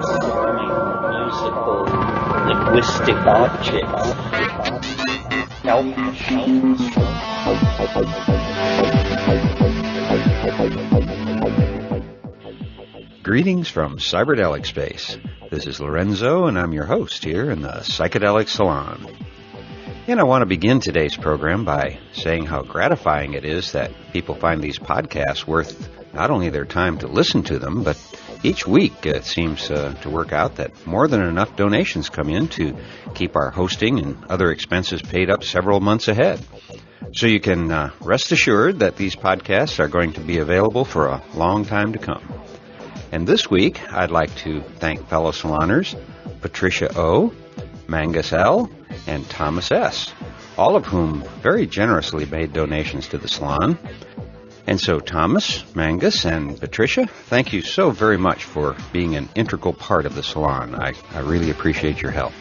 swarming musical linguistic objects, help machines. Greetings from Cyberdelic Space. This is Lorenzo, and I'm your host here in the Psychedelic Salon. And I want to begin today's program by saying how gratifying it is that people find these podcasts worth not only their time to listen to them, but each week it seems to work out that more than enough donations come in to keep our hosting and other expenses paid up several months ahead. So you can rest assured that these podcasts are going to be available for a long time to come. And this week, I'd like to thank fellow saloners Patricia O., Mangus L., and Thomas S., all of whom very generously made donations to the salon. And so Thomas, Mangus, and Patricia, thank you so very much for being an integral part of the salon. I really appreciate your help.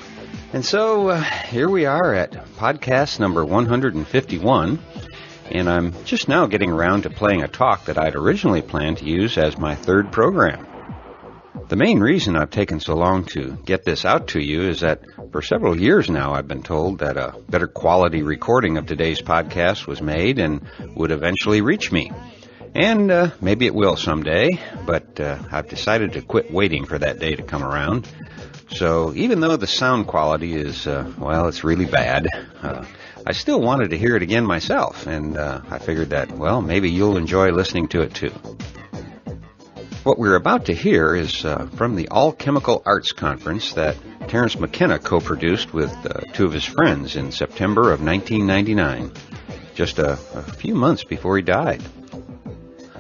And so here we are at podcast number 151, and I'm just now getting around to playing a talk that I'd originally planned to use as my third program. The main reason I've taken so long to get this out to you is that for several years now I've been told that a better quality recording of today's podcast was made and would eventually reach me. And maybe it will someday, but I've decided to quit waiting for that day to come around. So even though the sound quality is, it's really bad, I still wanted to hear it again myself, and I figured that, maybe you'll enjoy listening to it too. What we're about to hear is from the All Chemical Arts Conference that Terence McKenna co-produced with two of his friends in September of 1999, just a few months before he died.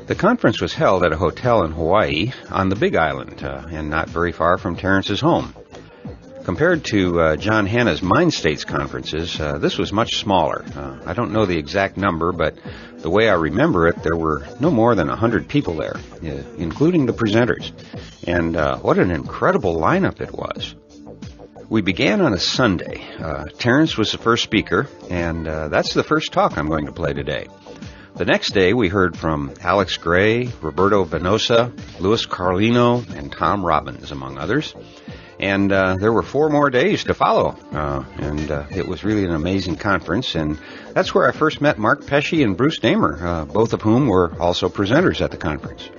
The conference was held at a hotel in Hawaii on the Big Island, and not very far from Terence's home. Compared to John Hanna's Mind States conferences, this was much smaller. I don't know the exact number, but the way I remember it, there were no more than 100 people there, including the presenters. And what an incredible lineup it was. We began on a Sunday. Terence was the first speaker, and that's the first talk I'm going to play today. The next day, we heard from Alex Gray, Roberto Venosa, Louis Carlino, and Tom Robbins, among others. And there were 4 more days to follow, and it was really an amazing conference, and that's where I first met Mark Pesce and Bruce Damer, both of whom were also presenters at the conference.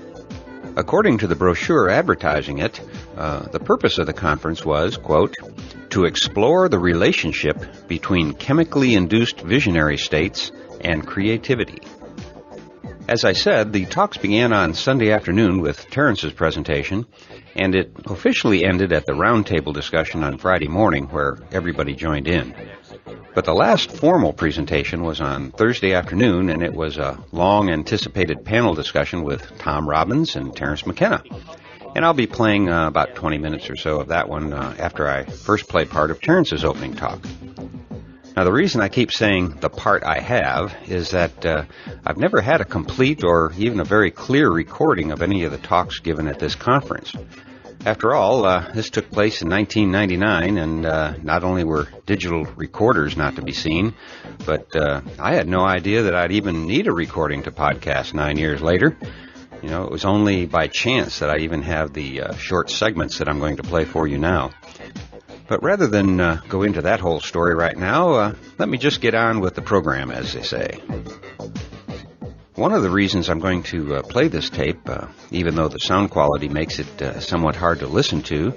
According to the brochure advertising it, the purpose of the conference was, quote, to explore the relationship between chemically induced visionary states and creativity. As I said, the talks began on Sunday afternoon with Terence's presentation, and it officially ended at the roundtable discussion on Friday morning where everybody joined in. But the last formal presentation was on Thursday afternoon, and it was a long-anticipated panel discussion with Tom Robbins and Terence McKenna. And I'll be playing about 20 minutes or so of that one after I first play part of Terence's opening talk. Now, the reason I keep saying the part I have is that I've never had a complete or even a very clear recording of any of the talks given at this conference. After all, this took place in 1999, and not only were digital recorders not to be seen, but I had no idea that I'd even need a recording to podcast 9 years later. You know, it was only by chance that I even have the short segments that I'm going to play for you now. But rather than go into that whole story right now, let me just get on with the program, as they say. One of the reasons I'm going to play this tape, even though the sound quality makes it somewhat hard to listen to,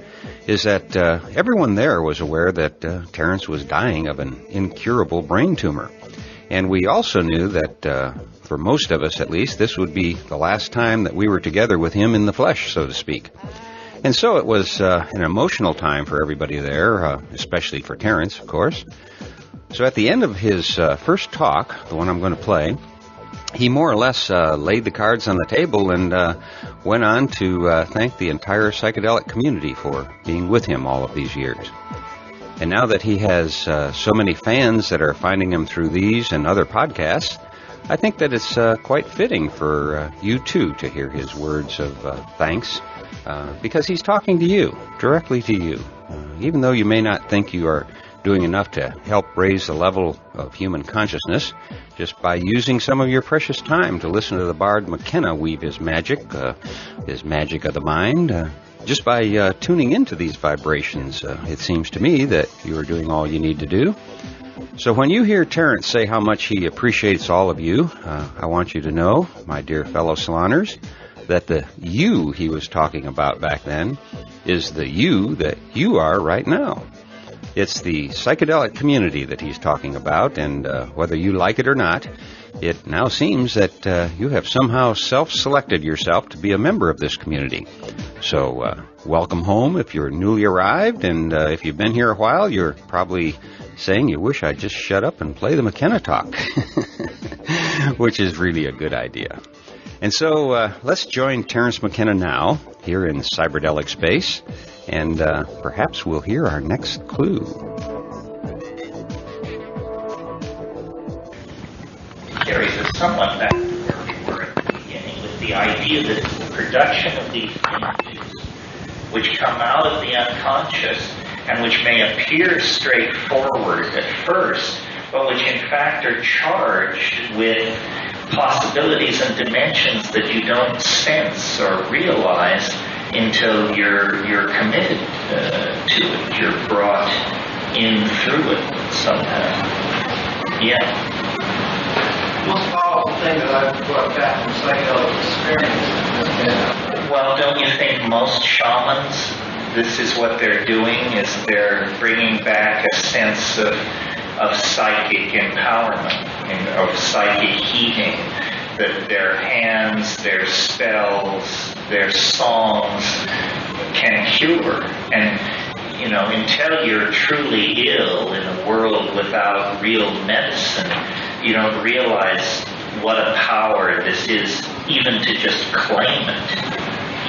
is that everyone there was aware that Terence was dying of an incurable brain tumor. And we also knew that, for most of us at least, this would be the last time that we were together with him in the flesh, so to speak. And so it was an emotional time for everybody there, especially for Terence, of course. So at the end of his first talk, the one I'm going to play, he more or less laid the cards on the table and went on to thank the entire psychedelic community for being with him all of these years. And now that he has so many fans that are finding him through these and other podcasts, I think that it's quite fitting for you, too, to hear his words of thanks. Because he's talking to you, directly to you. Even though you may not think you are doing enough to help raise the level of human consciousness, just by using some of your precious time to listen to the bard McKenna weave his magic of the mind, just by tuning into these vibrations. It seems to me that you are doing all you need to do. So when you hear Terrence say how much he appreciates all of you, I want you to know, my dear fellow saloners, that the you he was talking about back then is the you that you are right now. It's the psychedelic community that he's talking about, and whether you like it or not, it now seems that you have somehow self-selected yourself to be a member of this community. So welcome home if you're newly arrived, and if you've been here a while, you're probably saying you wish I'd just shut up and play the McKenna talk, which is really a good idea. And so let's join Terrence McKenna now here in Cyberdelic Space, and perhaps we'll hear our next clue. Carries us somewhat back to where we were at the beginning with the idea that it's the production of these images which come out of the unconscious and which may appear straightforward at first, but which in fact are charged with possibilities and dimensions that you don't sense or realize until you're committed to it. You're brought in through it somehow. Yeah. The most powerful thing that I've brought back from psychedelic experience. Well, don't you think most shamans, this is what they're doing, is they're bringing back a sense of psychic empowerment and of psychic healing, that their hands, their spells, their songs can cure. And, you know, until you're truly ill in a world without real medicine, you don't realize what a power this is, even to just claim it.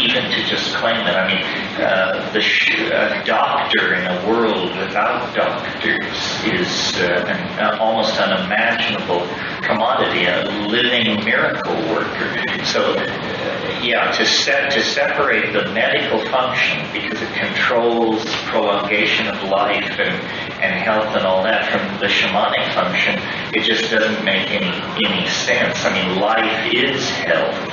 Even to just claim it. I mean, a doctor in a world without doctors is an almost unimaginable commodity, a living miracle worker. So, to separate the medical function, because it controls prolongation of life and health and all that, from the shamanic function, it just doesn't make any sense. I mean, life is health.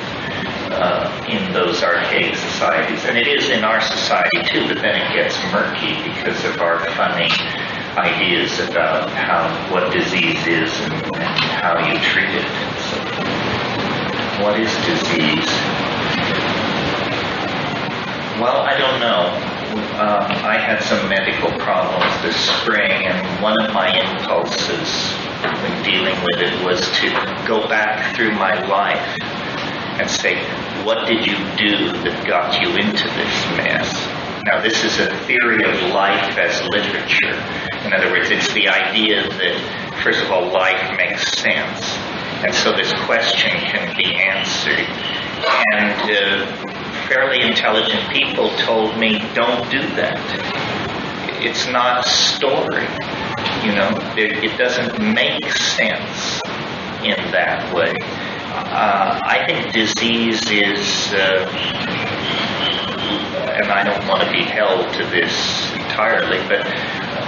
In those archaic societies, and it is in our society too, but then it gets murky because of our funny ideas about what disease is and how you treat it. So, what is disease? Well, I don't know. I had some medical problems this spring, and one of my impulses when dealing with it was to go back through my life and say, what did you do that got you into this mess? Now, this is a theory of life as literature. In other words, it's the idea that, first of all, life makes sense. And so this question can be answered. And fairly intelligent people told me, don't do that. It's not a story. You know, it doesn't make sense in that way. I think disease is, and I don't want to be held to this entirely, but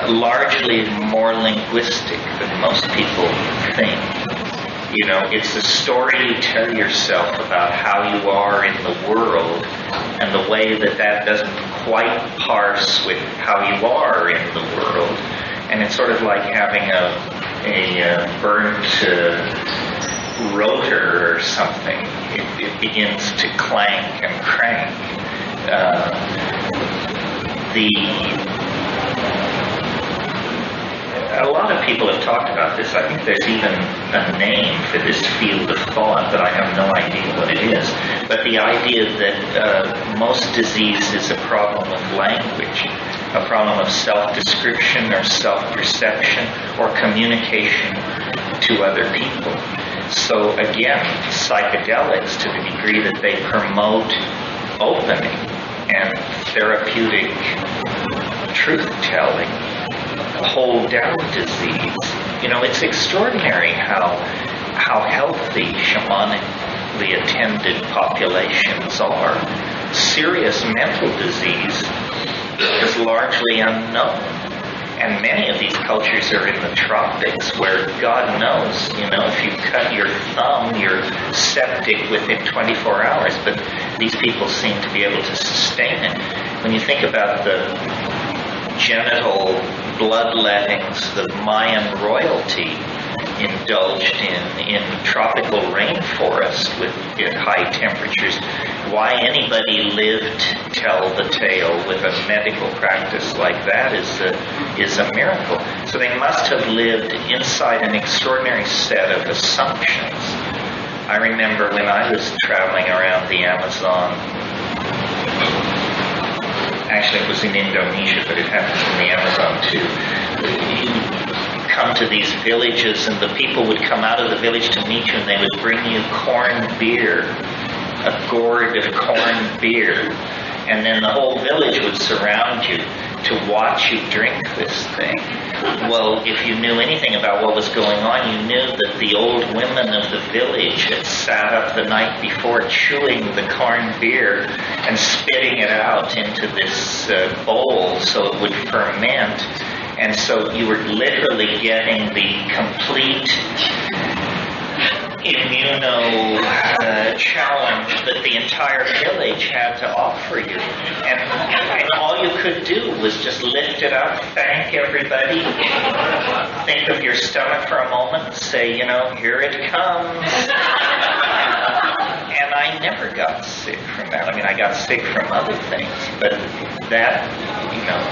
largely more linguistic than most people think. You know, it's the story you tell yourself about how you are in the world, and the way that doesn't quite parse with how you are in the world. And it's sort of like having a burnt rotor or something. It begins to clank and crank. A lot of people have talked about this. I think there's even a name for this field of thought, but I have no idea what it is. But the idea that most disease is a problem of language, a problem of self-description or self-perception or communication to other people. So again, psychedelics, to the degree that they promote opening and therapeutic truth-telling, hold down disease. You know, it's extraordinary how healthy shamanically attended populations are. Serious mental disease is largely unknown. And many of these cultures are in the tropics, where God knows, you know, if you cut your thumb, you're septic within 24 hours. But these people seem to be able to sustain it. when you think about the genital bloodlettings the Mayan royalty indulged in tropical rainforest at high temperatures, why anybody lived to tell the tale with a medical practice like that is a miracle. So they must have lived inside an extraordinary set of assumptions. I remember when I was traveling around the Amazon, actually it was in Indonesia, but it happens in the Amazon too. You come to these villages and the people would come out of the village to meet you and they would bring you corn beer, a gourd of corn beer, and then the whole village would surround you to watch you drink this thing. Well, if you knew anything about what was going on, you knew that the old women of the village had sat up the night before chewing the corn beer and spitting it out into this bowl so it would ferment. And so you were literally getting the complete challenge that the entire village had to offer you. And all you could do was just lift it up, thank everybody, think of your stomach for a moment, and say, here it comes. And I never got sick from that. I mean, I got sick from other things, but that,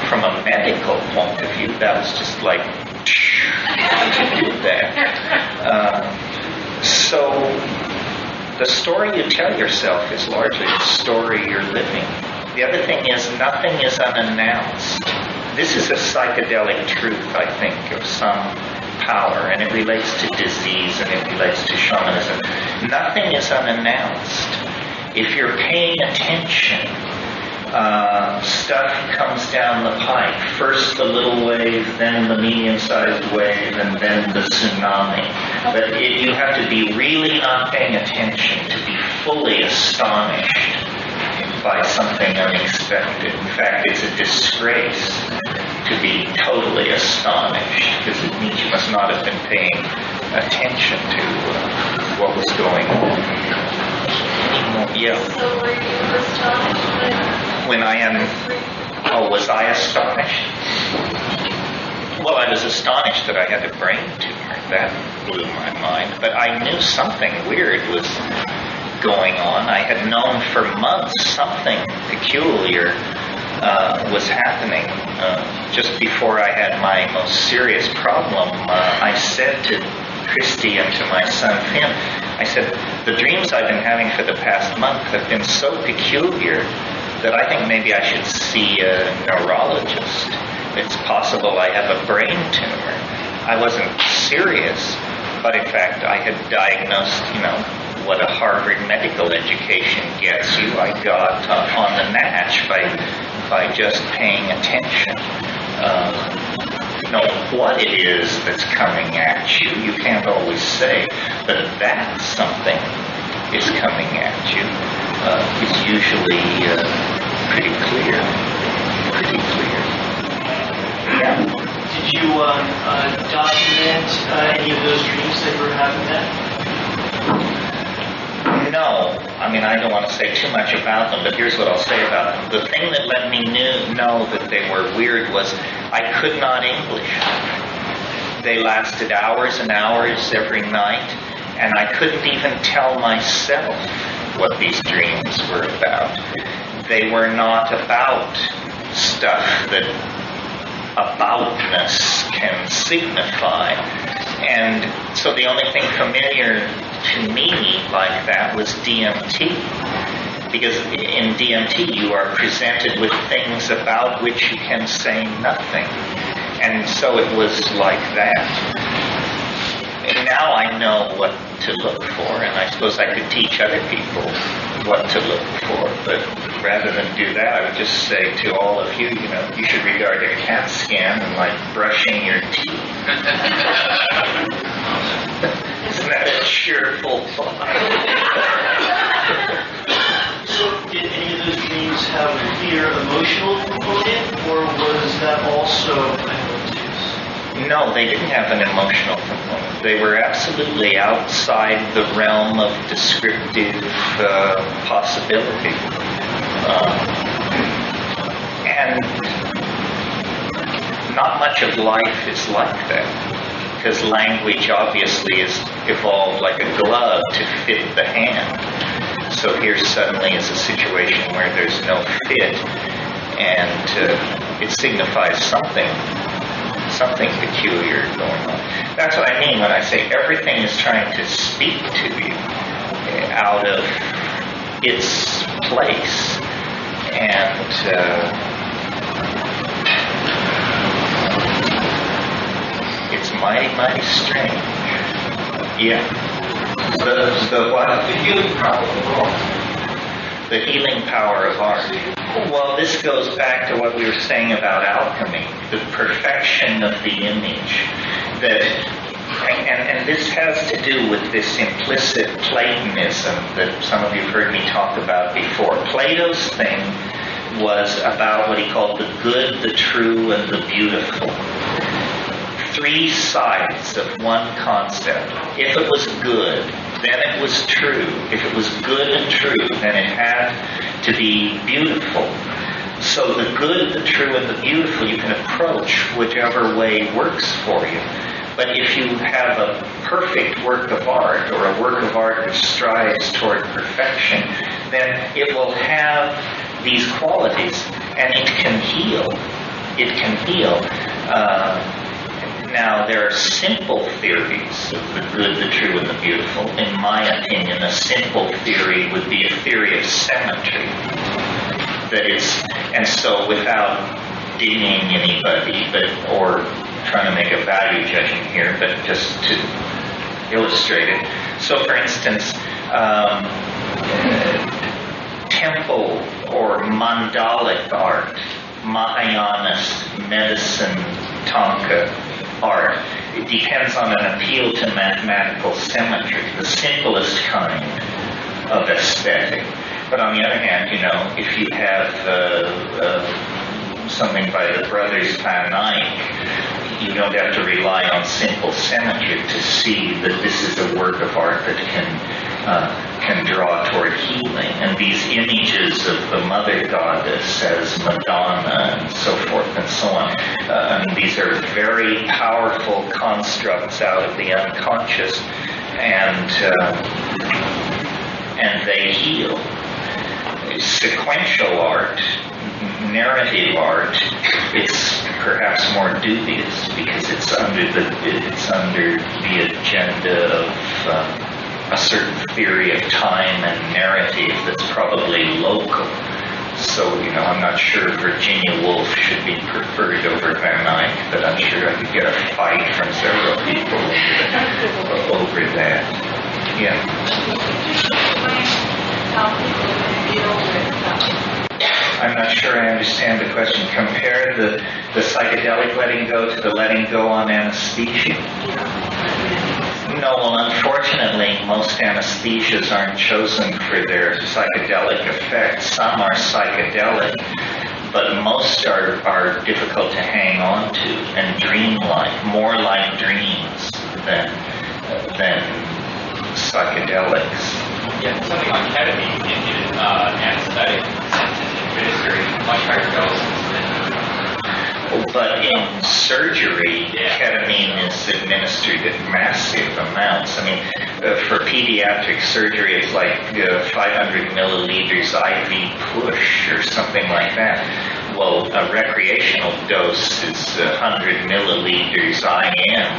from a medical point of view, that was just like, to do that. So the story you tell yourself is largely the story you're living. The other thing is nothing is unannounced. This is a psychedelic truth, I think, of some power, and it relates to disease and it relates to shamanism. Nothing is unannounced. If you're paying attention, stuff comes down the pipe. First the little wave, then the medium-sized wave, and then the tsunami. But you have to be really not paying attention to be fully astonished by something unexpected. In fact, it's a disgrace to be totally astonished, because it means you must not have been paying attention to what was going on. Yeah. So were you astonished? Was I astonished? Well, I was astonished that I had a brain tumor. That blew my mind. But I knew something weird was going on. I had known for months something peculiar was happening. Just before I had my most serious problem, I said to Christy and to my son Finn, I said, the dreams I've been having for the past month have been so peculiar that I think maybe I should see a neurologist. It's possible I have a brain tumor. I wasn't serious, but in fact I had diagnosed, what a Harvard medical education gets you. I got on the natch by just paying attention. What it is that's coming at you, you can't always say, but that something is coming at you is usually pretty clear. Yeah. Did you document any of those dreams that you were having then? No. I mean, I don't want to say too much about them, but here's what I'll say about them. The thing that let me know that they were weird was I could not English. They lasted hours and hours every night, and I couldn't even tell myself what these dreams were about. They were not about stuff that aboutness can signify. And so the only thing familiar to me like that was DMT. Because in DMT you are presented with things about which you can say nothing. And so it was like that. And now I know what to look for, and I suppose I could teach other people what to look for. But rather than do that, I would just say to all of you, you should regard a CAT scan like brushing your teeth. Isn't that a cheerful thought? So did any of those dreams have a clear emotional component, or was that also mental? No, they didn't have an emotional component. They were absolutely outside the realm of descriptive possibility. And not much of life is like that, because language obviously is evolved like a glove to fit the hand. So here suddenly is a situation where there's no fit, and it signifies something peculiar going on. That's what I mean when I say everything is trying to speak to you out of its place. And it's mighty, mighty strange. Yeah. The what? The healing power of art. The healing power of art. Well, this goes back to what we were saying about alchemy, the perfection of the image. And this has to do with this implicit Platonism that some of you have heard me talk about before. Plato's thing was about what he called the good, the true, and the beautiful. Three sides of one concept. If it was good, then it was true. If it was good and true, then it had to be beautiful. So the good, the true, and the beautiful you can approach whichever way works for you. But if you have a perfect work of art, or a work of art that strives toward perfection, then it will have these qualities, and it can heal. It can heal. Now, there are simple theories of the good, the true, and the beautiful. In my opinion, a simple theory would be a theory of symmetry. And so without dinging anybody, or trying to make a value judgment here, but just to illustrate it. So, for instance, temple or mandalic art, Mahayanist medicine, Tanka art, it depends on an appeal to mathematical symmetry, the simplest kind of aesthetic. But on the other hand, if you have something by the brothers Van Eyck, you don't have to rely on simple symmetry to see that this is a work of art that can draw toward healing. And these images of the mother goddess as Madonna and so forth and so on, these are very powerful constructs out of the unconscious, and they heal. Sequential art, narrative art, it's perhaps more dubious because it's under the agenda of a certain theory of time and narrative that's probably local. So, I'm not sure Virginia Woolf should be preferred over Van Eyck, but I'm sure I could get a fight from several people over that. Yeah. I'm not sure I understand the question. Compare the psychedelic letting go to the letting go on anesthesia. No, well, unfortunately, most anesthesias aren't chosen for their psychedelic effects. Some are psychedelic, but most are difficult to hang on to and dream-like, more like dreams than psychedelics. Yeah, something like ketamine can get an anesthetic administered much higher doses than. But in surgery, ketamine is administered at massive amounts. I mean, for pediatric surgery, it's like 500 milliliters IV push or something like that. Well, a recreational dose is 100 milliliters IM.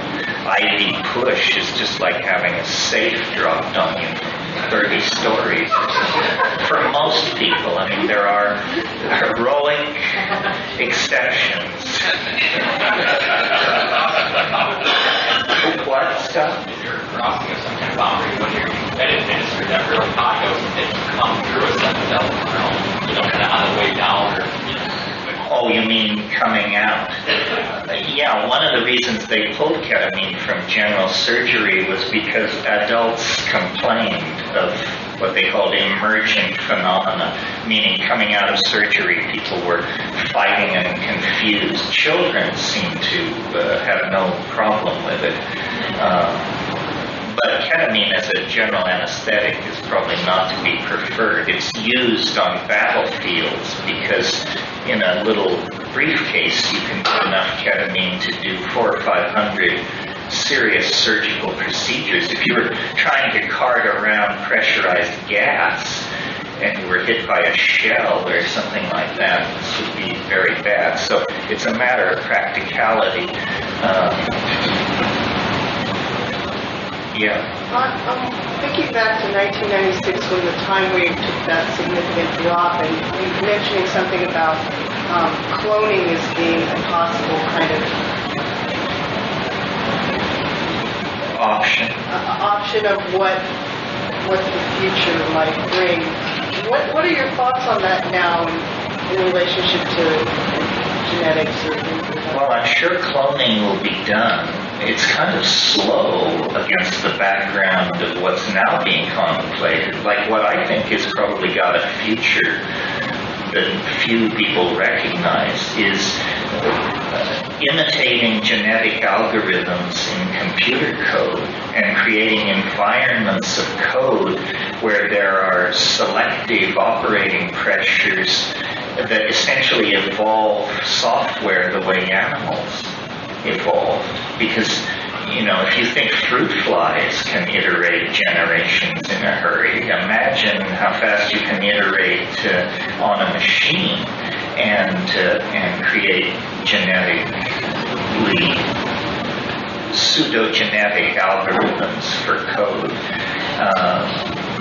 IV push is just like having a safe dropped on you from 30 stories. For most people, I mean, there are heroic exceptions. What stuff? If you're crossing some kind of boundary when you're administered that real high dose, and you come through a psychedelic realm, kind of on the way down, Oh, you mean coming out? Yeah, one of the reasons they pulled ketamine from general surgery was because adults complained of what they called emergent phenomena, meaning coming out of surgery, people were fighting and confused. Children seem to have no problem with it. But ketamine as a general anesthetic is probably not to be preferred. It's used on battlefields because in a little briefcase, you can do enough ketamine to do 400 or 500 serious surgical procedures. If you were trying to cart around pressurized gas and you were hit by a shell or something like that, this would be very bad. So it's a matter of practicality. I'm thinking back to 1996 when the time wave took that significant drop, and you were mentioning something about cloning as being a possible kind of option of what the future might bring. What are your thoughts on that now in relationship to genetics or things like that? Well, I'm sure cloning will be done. It's kind of slow against the background of what's now being contemplated. Like what I think has probably got a future that few people recognize is imitating genetic algorithms in computer code and creating environments of code where there are selective operating pressures that essentially evolve software the way animals evolved. Because, if you think fruit flies can iterate generations in a hurry, imagine how fast you can iterate on a machine and create pseudogenetic algorithms for code.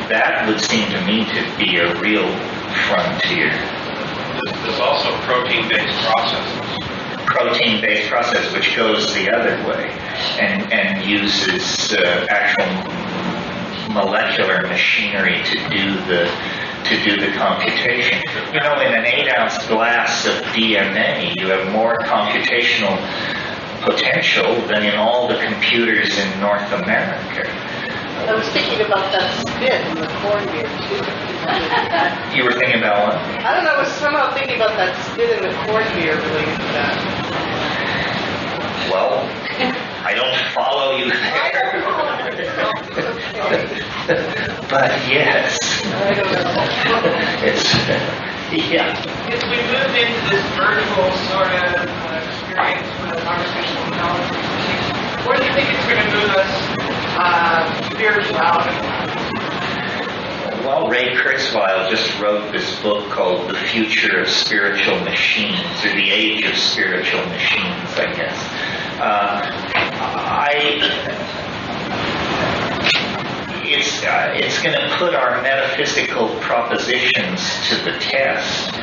That would seem to me to be a real frontier. There's also protein-based processes, Which goes the other way and uses actual molecular machinery to do the computation. In an 8-ounce glass of DNA, you have more computational potential than in all the computers in North America. I was thinking about that spit in the corn beer, too. You were thinking about what? I don't know, I was somehow thinking about that spit in the corn beer related to that. Well, I don't follow you there. But yes. I don't know. It's, yeah. As we move into this virtual sort of experience with conversational intelligence, where do you think it's going to move us spirituality? Well, Ray Kurzweil just wrote this book called The Future of Spiritual Machines, or The Age of Spiritual Machines, I guess. It's going to put our metaphysical propositions to the test.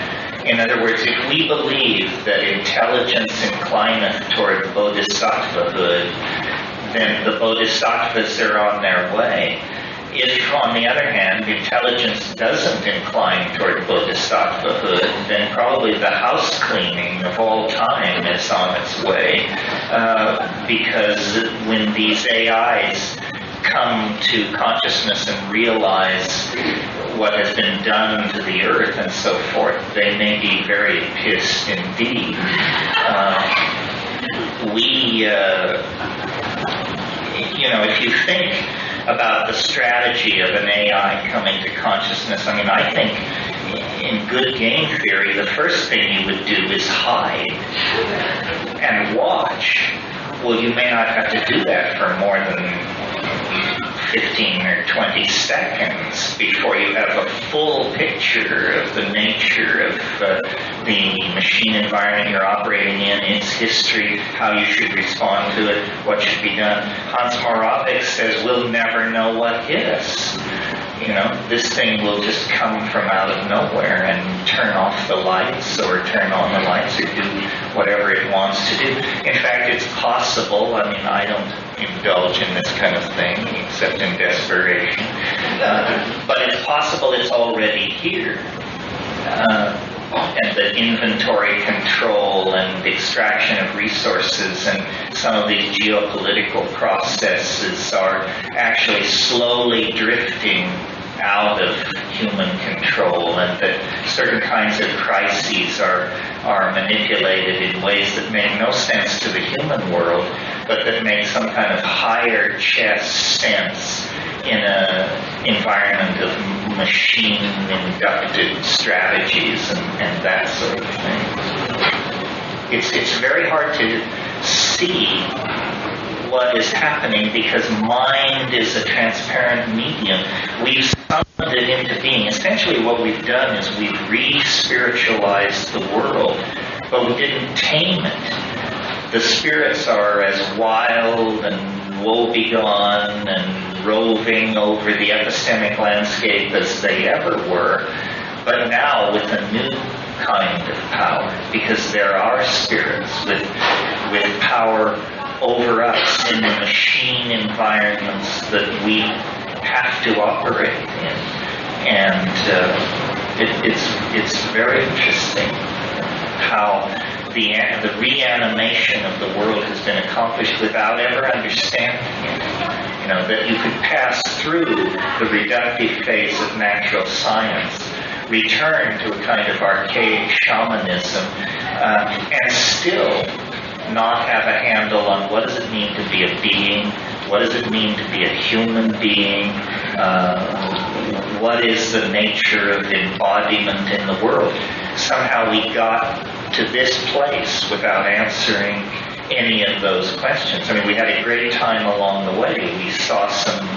In other words, if we believe that intelligence inclineth toward bodhisattvahood, then the bodhisattvas are on their way. If, on the other hand, intelligence doesn't incline toward bodhisattvahood, then probably the house cleaning of all time is on its way. Because when these AIs come to consciousness and realize what has been done to the earth and so forth, they may be very pissed indeed. If you think about the strategy of an AI coming to consciousness, I think in good game theory, the first thing you would do is hide and watch. Well, you may not have to do that for more than 15 or 20 seconds before you have a full picture of the nature of the machine environment you're operating in, its history, how you should respond to it, what should be done. Hans Moravec says we'll never know what hit us. This thing will just come from out of nowhere and turn off the lights or turn on the lights or do whatever it wants to do. In fact, it's possible, I don't indulge in this kind of thing except in desperation, but it's possible it's already here. And the inventory control and extraction of resources and some of these geopolitical processes are actually slowly drifting out of human control, and that certain kinds of crises are manipulated in ways that make no sense to the human world, but that make some kind of higher chess sense in an environment of machine-inducted strategies and that sort of thing. it's very hard to see what is happening because mind is a transparent medium. We've summoned it into being. Essentially what we've done is we've re-spiritualized the world, but we didn't tame it. The spirits are as wild and woebegone and roving over the epistemic landscape as they ever were, but now with a new kind of power, because there are spirits with power over us in the machine environments that we have to operate in. And it's very interesting how the reanimation of the world has been accomplished without ever understanding it. You know, that you could pass through the reductive phase of natural science, return to a kind of archaic shamanism, and still not have a handle on what does it mean to be a being, what does it mean to be a human being, what is the nature of embodiment in the world. Somehow we got to this place without answering any of those questions. I mean, we had a great time along the way. We saw some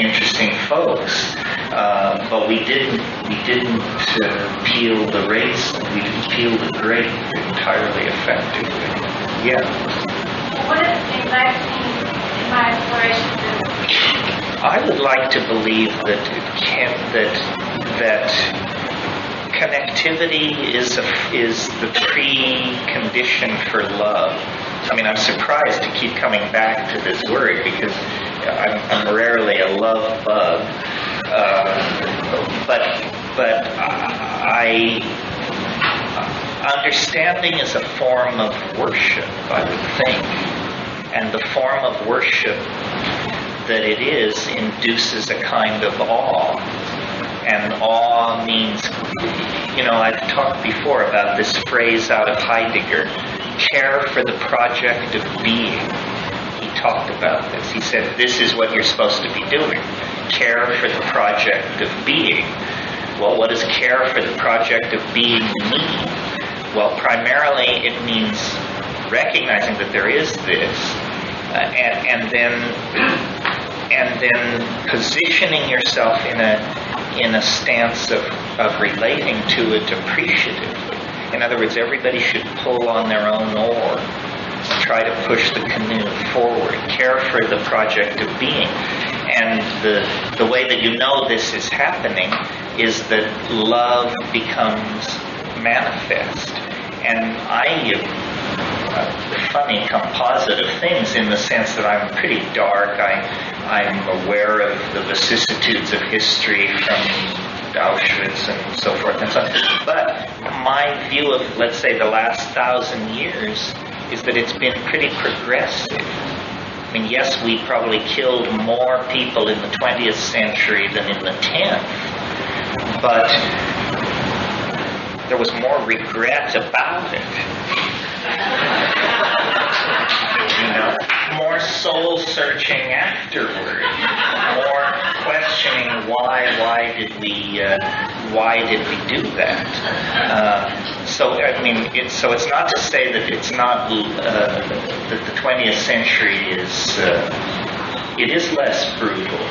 interesting folks, but we didn't peel the raisin. We didn't peel the grape entirely effectively. Yeah. What is the exact meaning in my exploration of I would like to believe that connectivity is the precondition for love. I mean, I'm surprised to keep coming back to this word because I'm rarely a love bug, but understanding is a form of worship, I would think, and the form of worship that it is induces a kind of awe, and awe means, you know, I've talked before about this phrase out of Heidegger, care for the project of being. He talked about this. He said, this is what you're supposed to be doing, care for the project of being. Well, what does care for the project of being mean? Well, primarily it means recognizing that there is this, and then positioning yourself in a stance of relating to it appreciatively. In other words, everybody should pull on their own oar and try to push the canoe forward, care for the project of being. And the way that you know this is happening is that love becomes manifest. And a funny composite of things in the sense that I'm pretty dark. I'm aware of the vicissitudes of history from Auschwitz and so forth and so on. But my view of, let's say, the last 1,000 years is that it's been pretty progressive. I mean, yes, we probably killed more people in the 20th century than in the 10th, but there was more regret about it. You know, more soul searching afterward, more questioning why did we do that? So I mean, it's not to say that it's not that the 20th century is less brutal.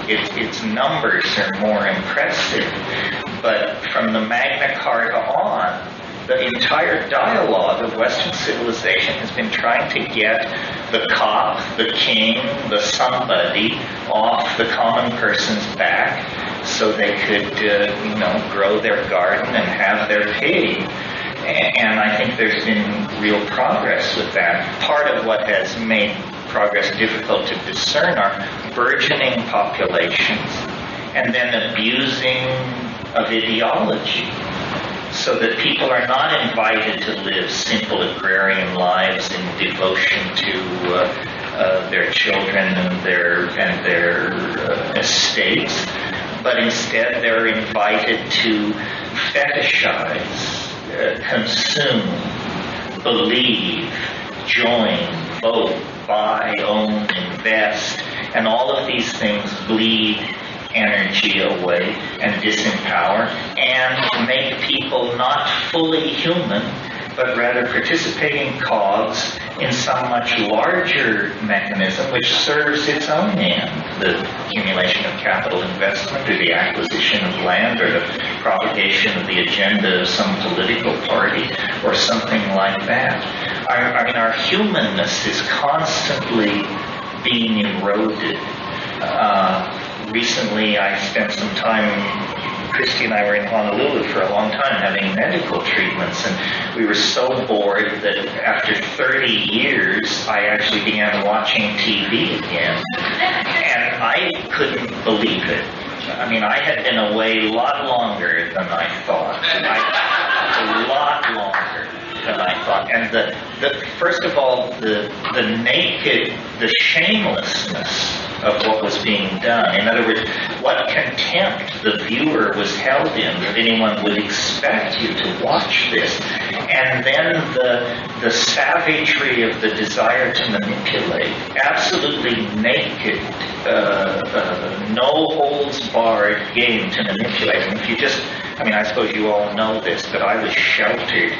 Its numbers are more impressive, but from the Magna Carta on, the entire dialogue of Western civilization has been trying to get the cop, the king, the somebody off the common person's back so they could, grow their garden and have their pig. And I think there's been real progress with that. Part of what has made progress difficult to discern are burgeoning populations and then abusing of ideology, so that people are not invited to live simple agrarian lives in devotion to their children and their estates, but instead they're invited to fetishize, consume, believe, join, vote, buy, own, invest, and all of these things bleed energy away and disempower and make people not fully human but rather participating cogs in some much larger mechanism which serves its own end, the accumulation of capital investment or the acquisition of land or the propagation of the agenda of some political party or something like that. I mean, our humanness is constantly being eroded. Recently, I spent some time, Christy and I were in Honolulu for a long time having medical treatments, and we were so bored that after 30 years, I actually began watching TV again. And I couldn't believe it. I mean, I had been away a lot longer than I thought. A lot longer than I thought. And first of all, the naked, the shamelessness of what was being done. In other words, what contempt the viewer was held in that anyone would expect you to watch this. And then the savagery of the desire to manipulate, absolutely naked, no holds barred game to manipulate. And if you just, I mean, I suppose you all know this, but I was sheltered.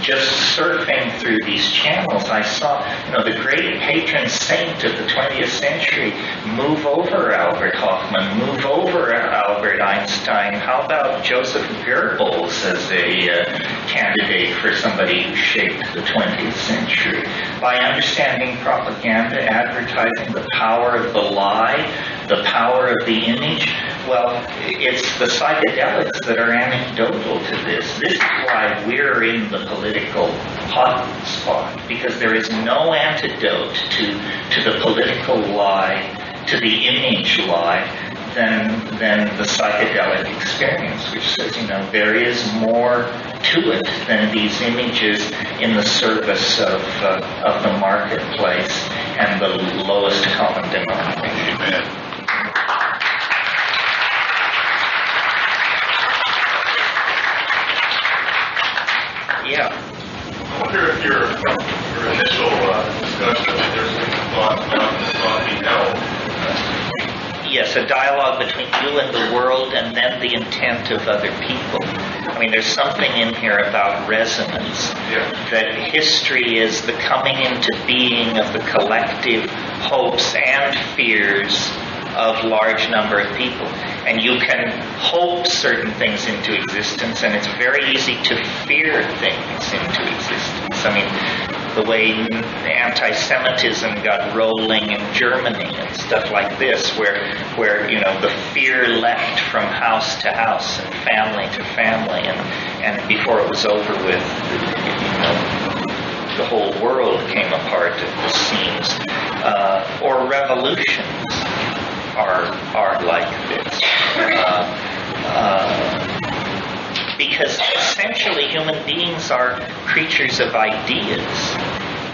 Just surfing through these channels, I saw, the great patron saint of the 20th century move over Albert Hoffman, move over Albert Einstein. How about Joseph Goebbels as a candidate for somebody who shaped the 20th century? By understanding propaganda, advertising, the power of the lie, the power of the image, well, it's the psychedelics that are anecdotal to this. This is why we're in the political hot spot, because there is no antidote to the political lie, to the image lie, than the psychedelic experience, which says, there is more to it than these images in the service of the marketplace and the lowest common denominator. Amen. Yeah. I wonder if your initial discussion, there's a thought being held. Yes, a dialogue between you and the world and then the intent of other people. I mean, there's something in here about resonance. Yeah. That history is the coming into being of the collective hopes and fears of large number of people. And you can hope certain things into existence, and it's very easy to fear things into existence. I mean, the way anti-Semitism got rolling in Germany and stuff like this, where the fear leapt from house to house and family to family, and before it was over with, the whole world came apart at the seams. Or revolutions are like this. Because essentially human beings are creatures of ideas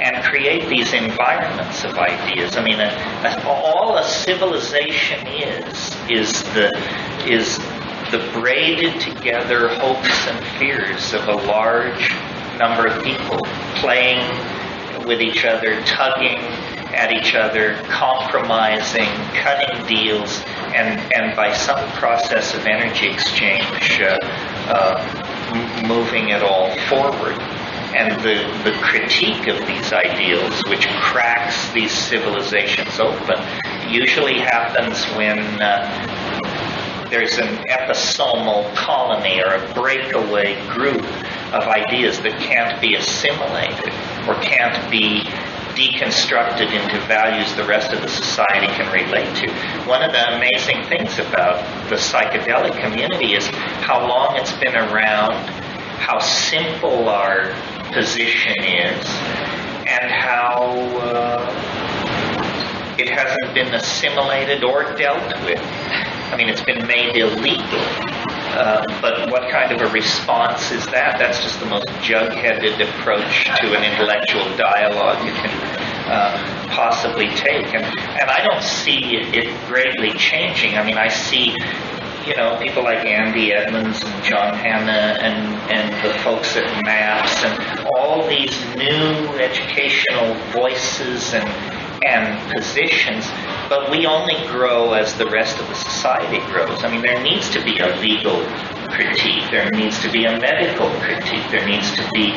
and create these environments of ideas. I mean, all a civilization is the braided together hopes and fears of a large number of people playing with each other, tugging at each other, compromising, cutting deals, and by some process of energy exchange, moving it all forward. And the critique of these ideals, which cracks these civilizations open, usually happens when there's an episomal colony or a breakaway group of ideas that can't be assimilated or can't be deconstructed into values the rest of the society can relate to. One of the amazing things about the psychedelic community is how long it's been around, how simple our position is, and how it hasn't been assimilated or dealt with. I mean, it's been made illegal. But what kind of a response is that? That's just the most jug-headed approach to an intellectual dialogue you can possibly take. And I don't see it greatly changing. I mean, I see, people like Andy Edmonds and John Hanna and the folks at MAPS and all these new educational voices and positions, but we only grow as the rest of the society grows. I mean, there needs to be a legal critique, There needs to be a medical critique. There needs to be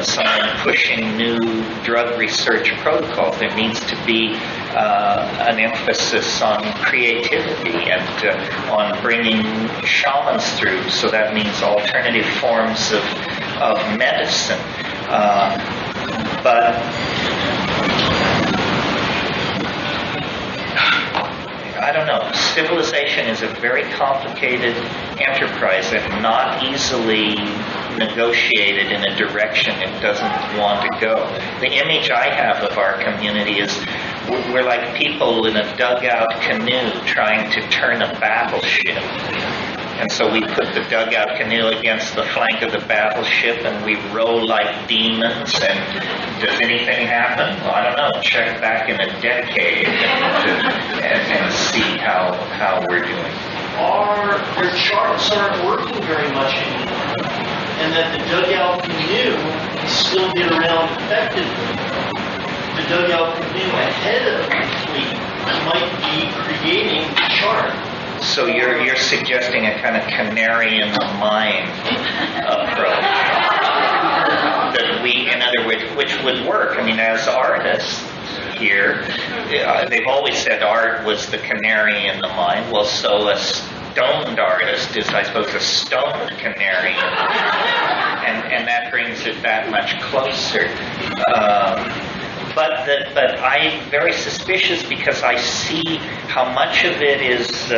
someone pushing new drug research protocols. There needs to be an emphasis on creativity and on bringing shamans through. So that means alternative forms of medicine. But I don't know. Civilization is a very complicated enterprise and not easily negotiated in a direction it doesn't want to go. The image I have of our community is we're like people in a dugout canoe trying to turn a battleship. And so we put the dugout canoe against the flank of the battleship and we row like demons. And does anything happen? Well, I don't know. Check back in a decade and see how we're doing. Their charts aren't working very much anymore. And that the dugout canoe can still get around effectively. The dugout canoe ahead of the fleet might be creating the chart. So you're suggesting a kind of canary in the mine approach that we, in other words, which would work. I mean, as artists here, they've always said art was the canary in the mine. Well, so a stoned artist is, I suppose, a stoned canary, and that brings it that much closer. But I'm very suspicious because I see how much of it is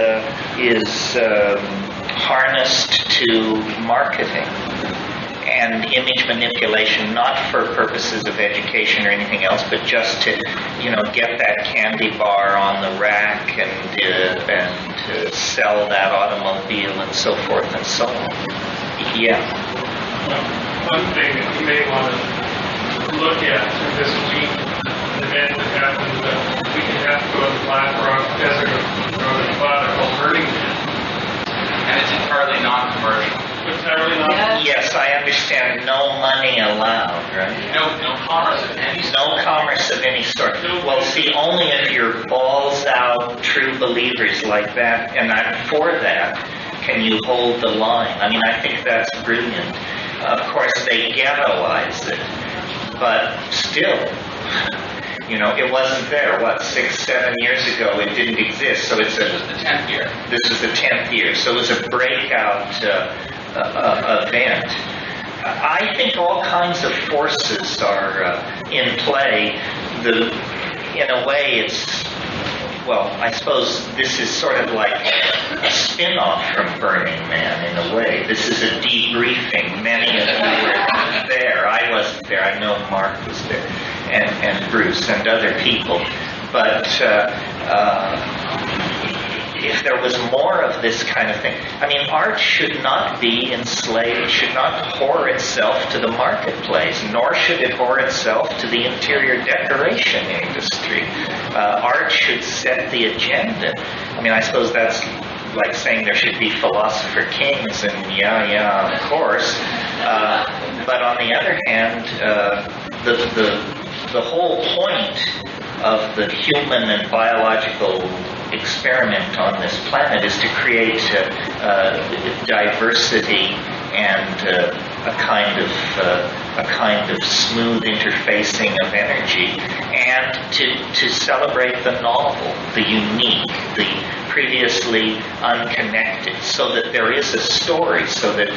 harnessed to marketing and image manipulation, not for purposes of education or anything else, but just to, get that candy bar on the rack and sell that automobile and so forth and so on. Yeah. One thing that you may want to look at through this week, an event that happens that we can have to go to the Black Rock Desert or the Nevada called Burning Man. And it's entirely non-commercial. Entirely not. Yes, I understand. No money allowed, right? No commerce of any sort. No commerce of any sort. Well, see, only if you're balls out true believers like that, and I'm for that, can you hold the line. I mean, I think that's brilliant. Of course, they ghettoize it, but still, it wasn't there, 6-7 years ago, it didn't exist, so it's This was the 10th year. This was the 10th year, so it was a breakout event. I think all kinds of forces are in play. In a way, it's, I suppose this is sort of like a spin-off from Burning Man in a way. This is a debriefing. Many of you were there. I wasn't there. I know Mark was there, and Bruce and other people. But if there was more of this kind of thing, I mean, art should not be enslaved, should not whore itself to the marketplace, nor should it whore itself to the interior decoration industry. Art should set the agenda. I mean, I suppose that's like saying there should be philosopher kings, and yeah, of course. But on the other hand, the whole point of the human and biological experiment on this planet is to create diversity and a kind of smooth interfacing of energy, and to celebrate the novel, the unique, the previously unconnected, so that there is a story, so that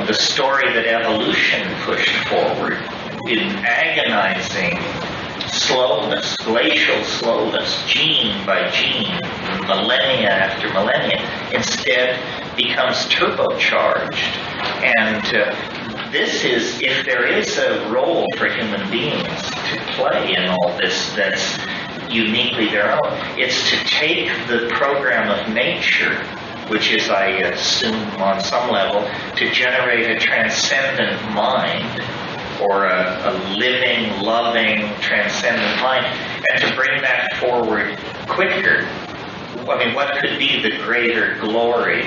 the story that evolution pushed forward in agonizing slowness, glacial slowness, gene by gene, millennia after millennia, instead becomes turbocharged. And this is, if there is a role for human beings to play in all this that's uniquely their own, it's to take the program of nature, which is, I assume on some level, to generate a transcendent mind, or a living, loving, transcendent mind, and to bring that forward quicker. I mean, what could be the greater glory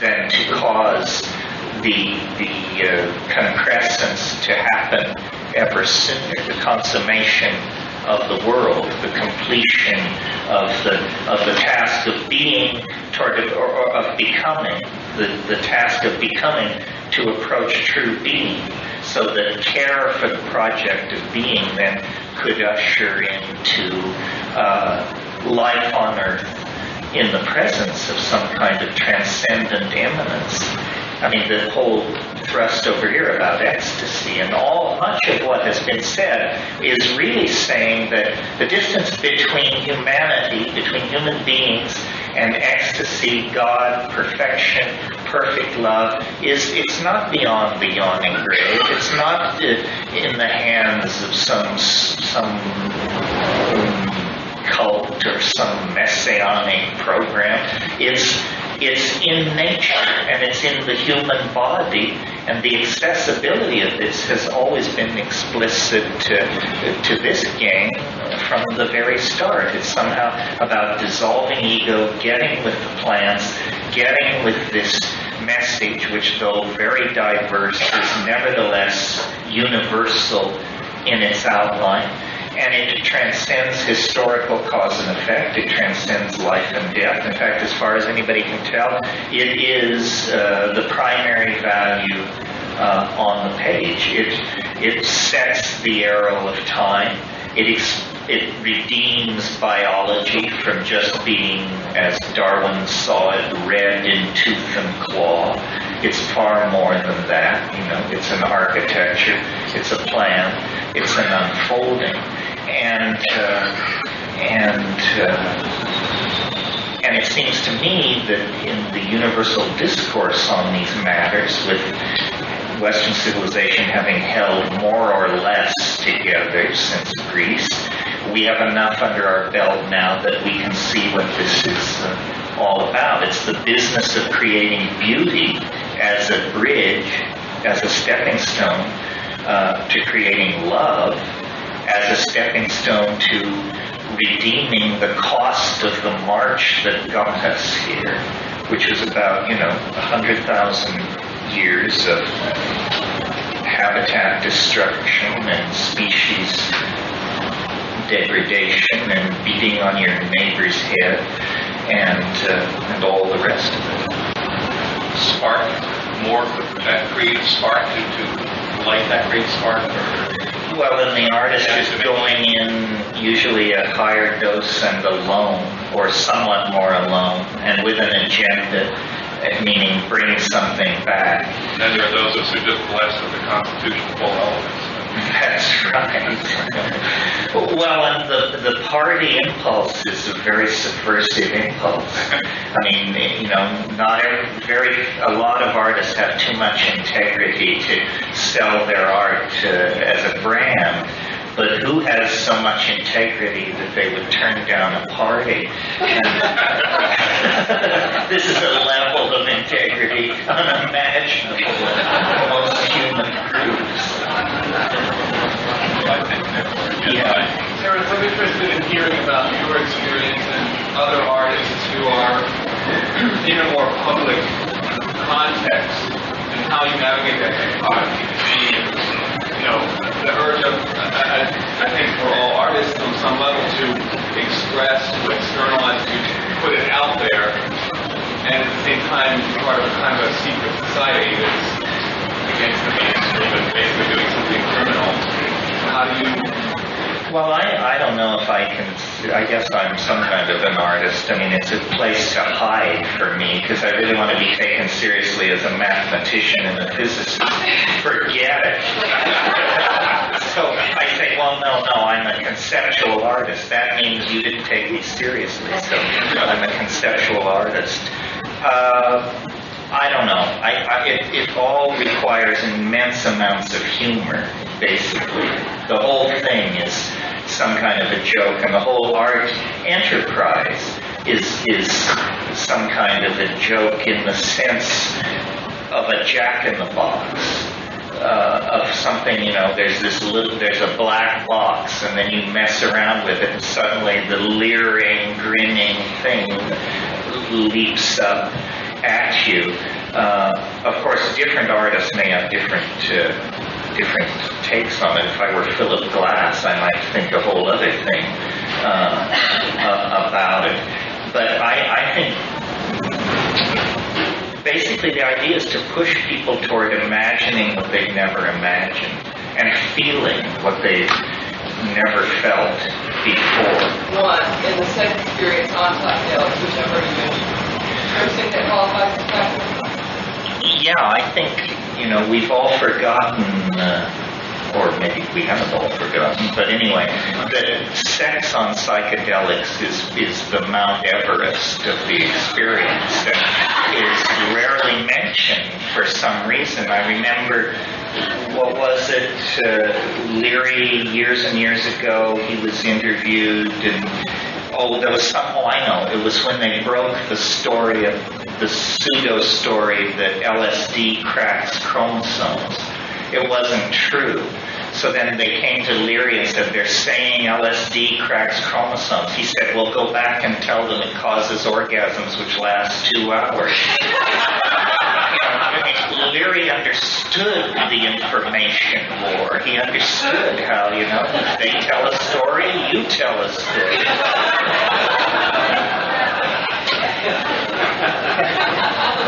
than to cause the concrescence to happen ever sooner, the consummation of the world, the completion of the task of being or of becoming the task of becoming to approach true being. So the care for the project of being then could usher into life on earth in the presence of some kind of transcendent immanence. I mean, the whole thrust over here about ecstasy and much of what has been said is really saying that the distance between humanity, between human beings and ecstasy, God, perfection, perfect love, it's not beyond the yawning grave. It's not in the hands of some cult or some messianic program. It's in nature, and it's in the human body, and the accessibility of this has always been explicit to this game from the very start. It's somehow about dissolving ego, getting with the plants, getting with this message, which though very diverse, is nevertheless universal in its outline. And it transcends historical cause and effect. It transcends life and death. In fact, as far as anybody can tell, it is the primary value on the page. It sets the arrow of time. It redeems biology from just being, as Darwin saw it, red in tooth and claw. It's far more than that. It's an architecture. It's a plan. It's an unfolding. And it seems to me that in the universal discourse on these matters, with Western civilization having held more or less together since Greece, we have enough under our belt now that we can see what this is all about. It's the business of creating beauty as a bridge, as a stepping stone to creating love, as a stepping stone to redeeming the cost of the march that got us here, which was about, 100,000 years of habitat destruction and species degradation and beating on your neighbor's head and all the rest of it. Spark more, that creates spark to light that great spark? Well, then the artist is going in usually a higher dose and alone, or somewhat more alone, and with an agenda, meaning bring something back. And then there are those of us who just blessed with the constitutional full elements. That's right. Well, and the party impulse is a very subversive impulse. I mean, a lot of artists have too much integrity to sell their art as a brand. But who has so much integrity that they would turn down a party? This is a level of integrity unimaginable in most human groups. Terrence, I'm interested in hearing about your experience and other artists who are in a more public context and how you navigate that dichotomy. The urge of, I think for all artists on some level to express, to externalize, to put it out there, and at the same time part of kind of a secret society that's against the mainstream and basically doing something criminal. How do you... Well, I don't know if I can, I guess I'm some kind of an artist. I mean, it's a place to hide for me because I really want to be taken seriously as a mathematician and a physicist. Forget it. So I say, well, no, I'm a conceptual artist. That means you didn't take me seriously. So I'm a conceptual artist. I don't know. It all requires immense amounts of humor, basically. The whole thing is some kind of a joke, and the whole art enterprise is some kind of a joke in the sense of a jack-in-the-box, of something, there's a black box, and then you mess around with it, and suddenly the leering, grinning thing leaps up at you. Of course, different artists may have different takes on it. If I were Philip Glass, I might think a whole other thing about it. But I think basically the idea is to push people toward imagining what they've never imagined and feeling what they've never felt before. One, in the sex experience on psychedelics, which I've already mentioned. Everything that qualifies as psychedelics? Yeah, I think, we've all forgotten, or maybe we haven't all forgotten, but anyway, that sex on psychedelics is the Mount Everest of the experience that is rarely mentioned for some reason. I remember, what was it, Leary, years and years ago, he was interviewed, and I know, it was when they broke the story of the pseudo-story that LSD cracks chromosomes. It wasn't true. So then they came to Leary and said, they're saying LSD cracks chromosomes. He said, well, go back and tell them it causes orgasms which last 2 hours. Leary understood the information war. He understood how, they tell a story, you tell a story.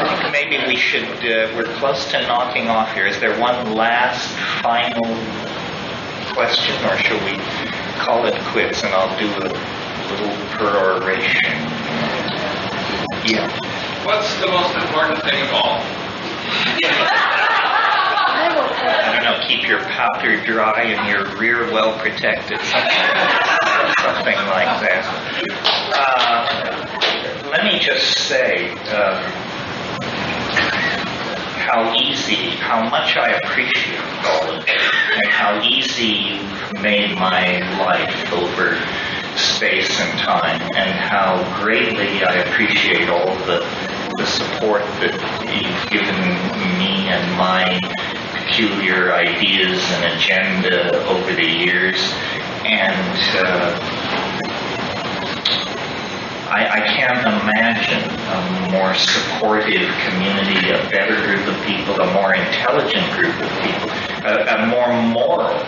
I think maybe we should, we're close to knocking off here. Is there one last final question, or shall we call it quits and I'll do a little peroration? Yeah. What's the most important thing of all? I don't know, keep your powder dry and your rear well protected, something like that. Let me just say how much I appreciate all of it, and how easy you've made my life over space and time, and how greatly I appreciate all the support that you've given me and my peculiar ideas and agenda over the years. And I can't imagine a more supportive community, a better group of people, a more intelligent group of people, a more moral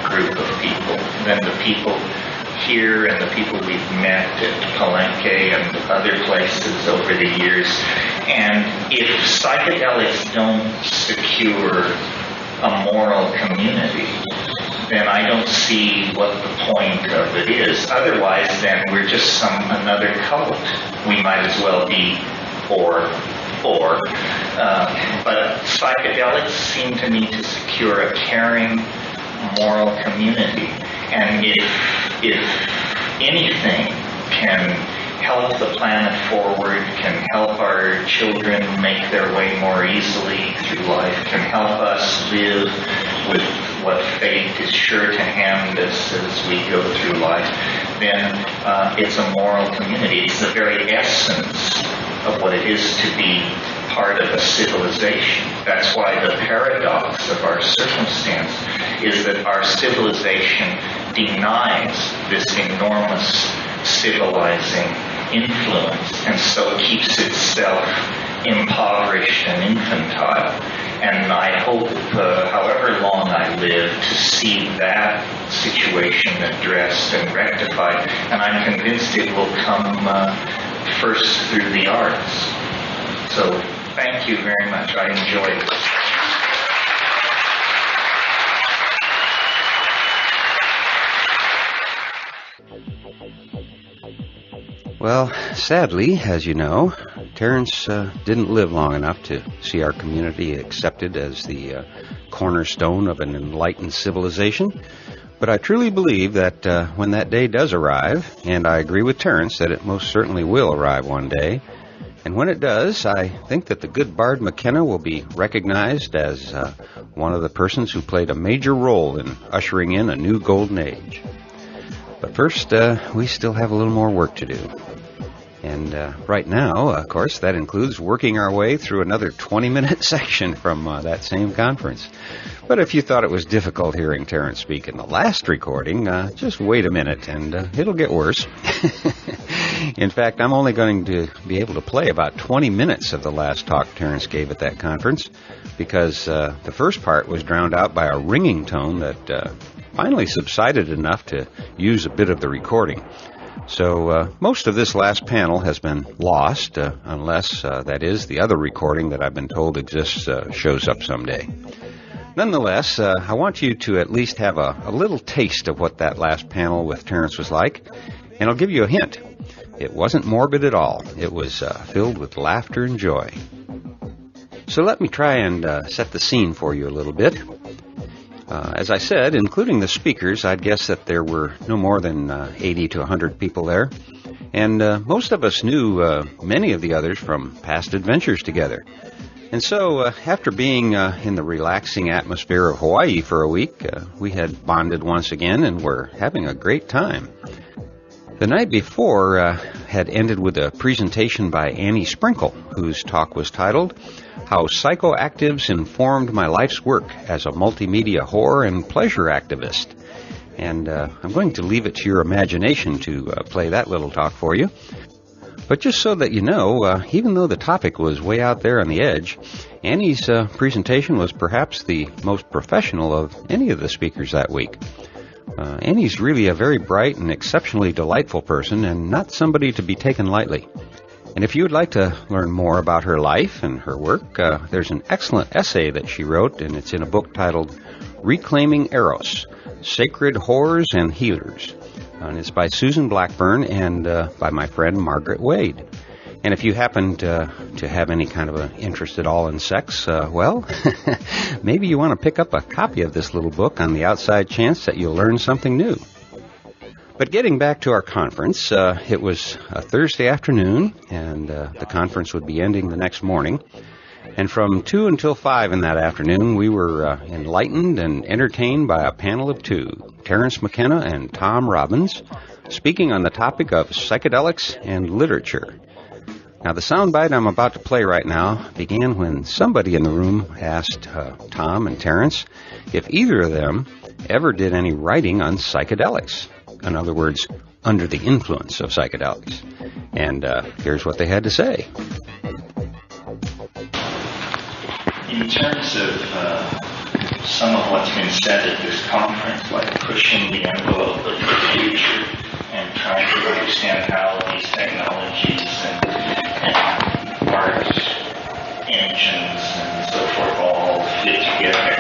group of people than the people here and the people we've met at Palenque and other places over the years. And if psychedelics don't secure a moral community, then I don't see what the point of it is. Otherwise, then we're just another cult. We might as well be but psychedelics seem to me to secure a caring, moral community. And if anything can help the planet forward, can help our children make their way more easily through life, can help us live with what fate is sure to hand us as we go through life, then it's a moral community. It's the very essence of what it is to be part of a civilization. That's why the paradox of our circumstance is that our civilization denies this enormous civilizing influence, and so keeps itself impoverished and infantile. And I hope, however long I live, to see that situation addressed and rectified. And I'm convinced it will come first through the arts. So thank you very much. I enjoyed it. Well, sadly, as you know, Terrence didn't live long enough to see our community accepted as the cornerstone of an enlightened civilization. But I truly believe that when that day does arrive, and I agree with Terrence that it most certainly will arrive one day, and when it does, I think that the good Bard McKenna will be recognized as one of the persons who played a major role in ushering in a new golden age. But first, we still have a little more work to do. And right now, of course, that includes working our way through another 20-minute section from that same conference. But if you thought it was difficult hearing Terrence speak in the last recording, just wait a minute and it'll get worse. In fact, I'm only going to be able to play about 20 minutes of the last talk Terrence gave at that conference because the first part was drowned out by a ringing tone that finally subsided enough to use a bit of the recording. So most of this last panel has been lost, unless, that is, the other recording that I've been told exists shows up someday. Nonetheless, I want you to at least have a little taste of what that last panel with Terrence was like, and I'll give you a hint. It wasn't morbid at all. It was filled with laughter and joy. So let me try and set the scene for you a little bit. As I said, including the speakers, I'd guess that there were no more than 80 to 100 people there. And most of us knew many of the others from past adventures together. And so, after being in the relaxing atmosphere of Hawaii for a week, we had bonded once again and were having a great time. The night before had ended with a presentation by Annie Sprinkle, whose talk was titled, How Psychoactives Informed My Life's Work as a Multimedia Horror and Pleasure Activist. And I'm going to leave it to your imagination to play that little talk for you. But just so that you know, even though the topic was way out there on the edge, Annie's presentation was perhaps the most professional of any of the speakers that week. Annie's really a very bright and exceptionally delightful person, and not somebody to be taken lightly. And if you would like to learn more about her life and her work, there's an excellent essay that she wrote, and it's in a book titled Reclaiming Eros, Sacred Horrors and Healers. And it's by Susan Blackburn and by my friend Margaret Wade. And if you happen to have any kind of an interest at all in sex, well, maybe you want to pick up a copy of this little book on the outside chance that you'll learn something new. But getting back to our conference, it was a Thursday afternoon, and the conference would be ending the next morning. And from 2 until 5 in that afternoon, we were enlightened and entertained by a panel of two, Terrence McKenna and Tom Robbins, speaking on the topic of psychedelics and literature. Now, the soundbite I'm about to play right now began when somebody in the room asked Tom and Terrence if either of them ever did any writing on psychedelics. In other words, under the influence of psychedelics. And here's what they had to say. In terms of some of what's been said at this conference, like pushing the envelope of the future and trying to understand how these technologies and art engines and so forth all fit together,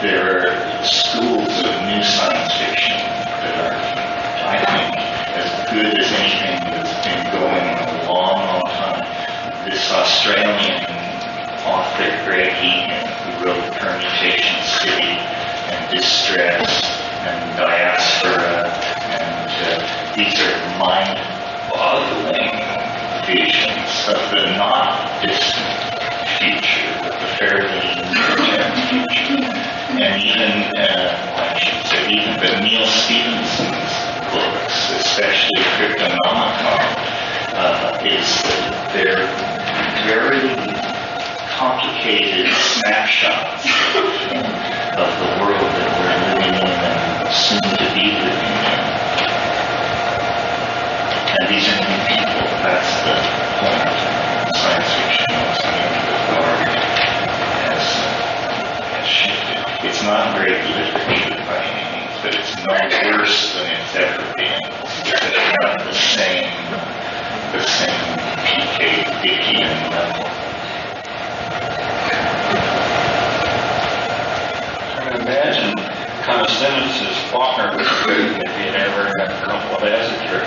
there are schools of new science fiction that are, I think, as good as anything that's been going a long, long time. This Australian author, Greg Egan, who wrote Permutation City and Distress and Diaspora, and these are mind-boggling visions of the not distant future, but the fairly near-term future. And even, I should say, even the Neil Stephenson's books, especially Cryptonomicon, is that they're very complicated snapshots of the world that we're living in and soon to be living in. And these are new people. That's the point. Science fiction has shifted. It's not great literature by any means, but it's no worse than it's ever been. It's not the same P.K. Dickian level. Imagine kind of sentences Faulkner would do if he never had come with Esoter.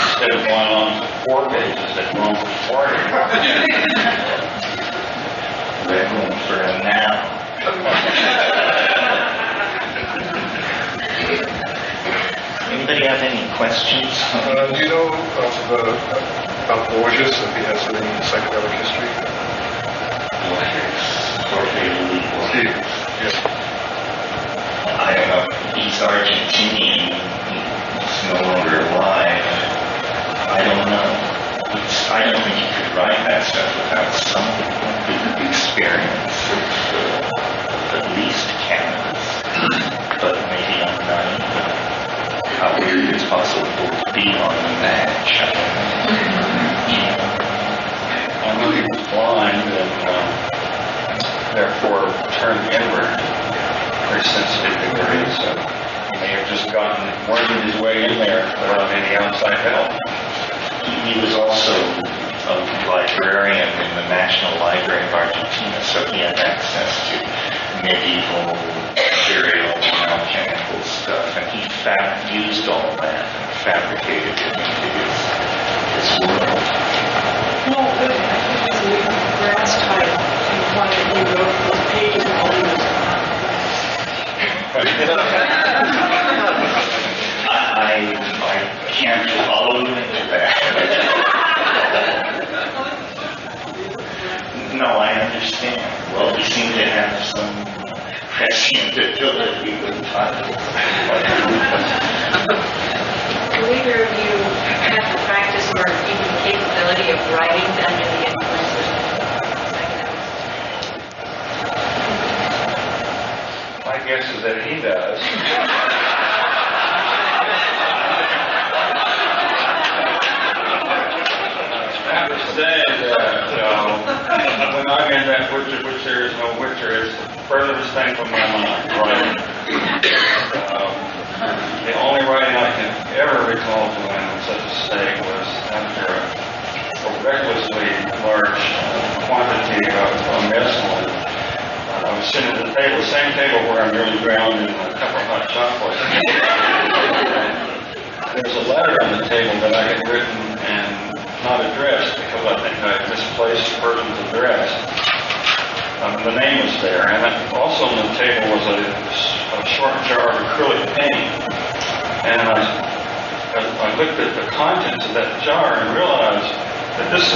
Instead of going on 4 pages, they'd go on for 40. Red room for a nap. Anybody have any questions? Do you know about Borges, if he has any psychedelic history? I don't know. He's Argentinian. He's no longer alive. I don't know. I don't think you could write that stuff without some experience of at least cannabis. But maybe I'm naive. How weird it's possible to be on the match. I know he was blind and therefore turned inward, very sensitive to areas of He may have just wormed his way in there without any outside help. He was also a librarian in the National Library of Argentina, so he had access to medieval material and alchemical stuff, and he used all that and fabricated it into his world. No, but it's a brass type, and one that he wrote those pages and all those. I can't follow you into that. No, I understand. Well, we seem to have some prescient ability with titles. Do either of you have the practice or even the capability of writing under the influence of psychedelics? My guess is that he does. I have to say that when I'm in that which there is no witcher, it's the furthest thing from my mind, right? The only writing I can ever recall doing in such a state was after a recklessly large quantity of mescaline. I was sitting at the table, the same table where I'm nearly drowned in a cup of hot chocolate. There was a letter on the table that I had written and not addressed because I think I misplaced the person's address. The name was there, and also on the table was a short jar of acrylic paint. And I looked at the contents of that jar and realized that this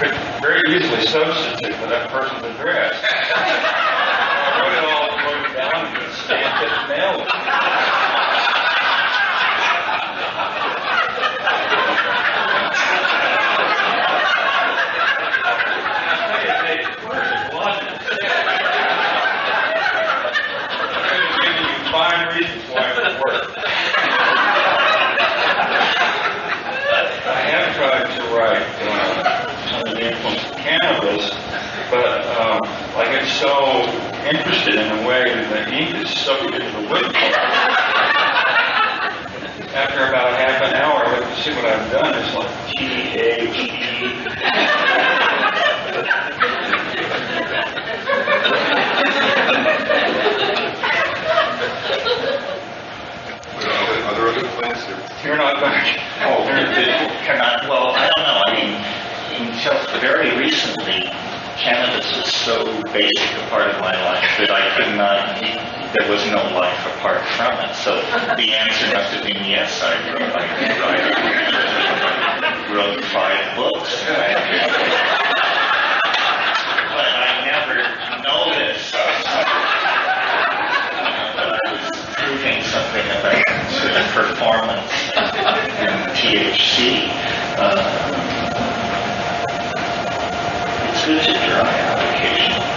could very easily substitute for that person's address. I wrote it all down and stamped it and mailed it. Fine reasons why it would work. I have tried to write under the influence of cannabis, but I get so interested in the way that the ink is soaked into the wood pulp. After about half an hour, I look to see what I've done. It's like T-H-E. Are there other plants here? You're not going to. Oh, cannot. Well, I don't know. I mean, until very recently, cannabis was so basic a part of my life that I could not. There was no life apart from it. So the answer must have been yes. I wrote 5 books, but I never noticed that I was proving something about performance and THC. It's good to try out occasionally,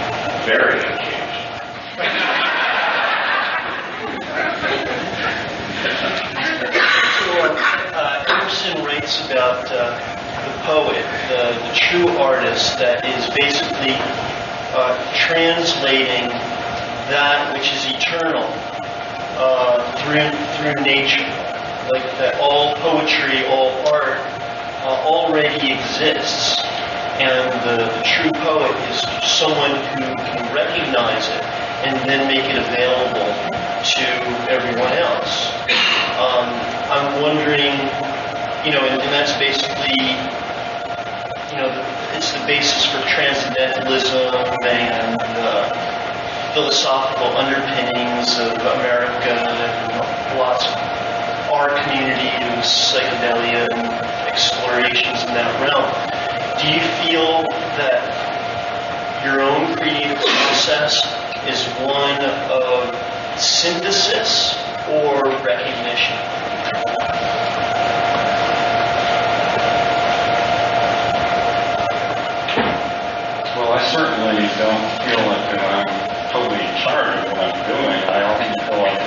very occasionally. Emerson writes about the poet, the true artist that is basically translating that which is eternal through nature. Like that all poetry, all art already exists. And the true poet is someone who can recognize it and then make it available to everyone else. I'm wondering, and that's basically, it's the basis for transcendentalism and philosophical underpinnings of America and lots of our community of psychedelia and explorations in that realm. Do you feel that your own creative process is one of synthesis or recognition? Well, I certainly don't feel like I'm totally in charge of what I'm doing. I often feel like a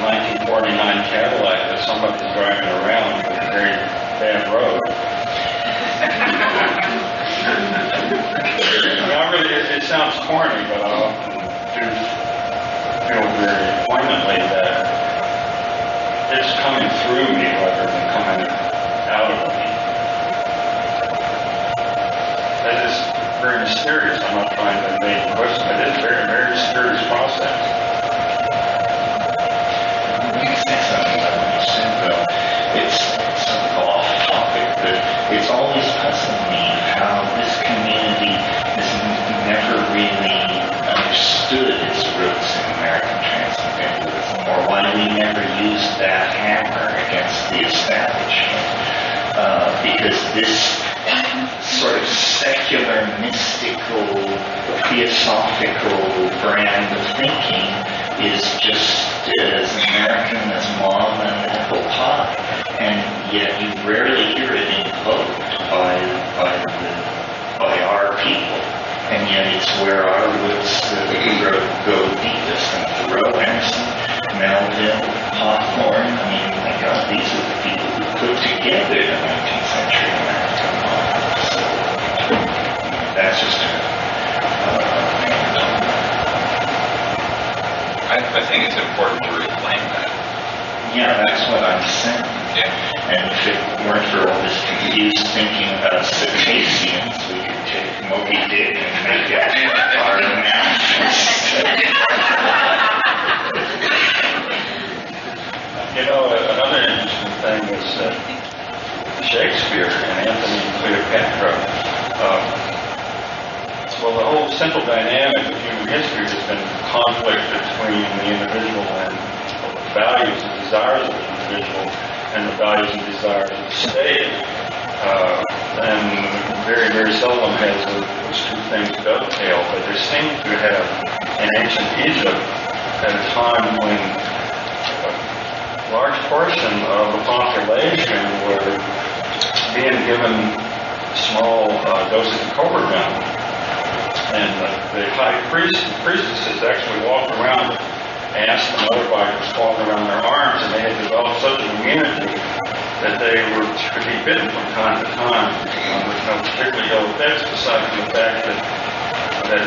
1949 Cadillac that somebody's driving around with a very bad road. It sounds corny, but I often do feel very poignantly that coming through me rather than coming out of me. That is very mysterious. I'm not trying to make a question. It is a very, very mysterious process. Let me say something about what you said, though. It's sort of off topic, but it's always puzzled me how this community has never really understood its roots in American transcendentalism, or why we never used that hammer against the establishment. Because this sort of secular, mystical, theosophical brand of thinking is just as American as mom and apple pie, and yet you rarely hear it invoked by our people, and yet it's where our roots go deepest. And Thoreau, Emerson, Melville, Hawthorne, I mean, my God, these are the people who put together the 19th century American model. So that's just I think it's important to reclaim that. Yeah, that's what I'm saying. Yeah. And if it weren't for all this confused thinking about cetaceans, we could take Moby Dick and make it our manifest. You know, another interesting thing is that Shakespeare and Antony and Cleopatra, well, the whole central dynamic of human history has been conflict between the individual and the values and desires of the individual and the values and desires of the state. And very, very seldom has those two things dovetail, but there seems to have, in ancient Egypt, at a time when a large portion of the population were being given small doses of cobra venom. And the high priestesses actually walked around, asked the motorbikers to walk around their arms, and they had developed such an immunity that they could be bitten from time to time with no particularly ill effects, besides the fact that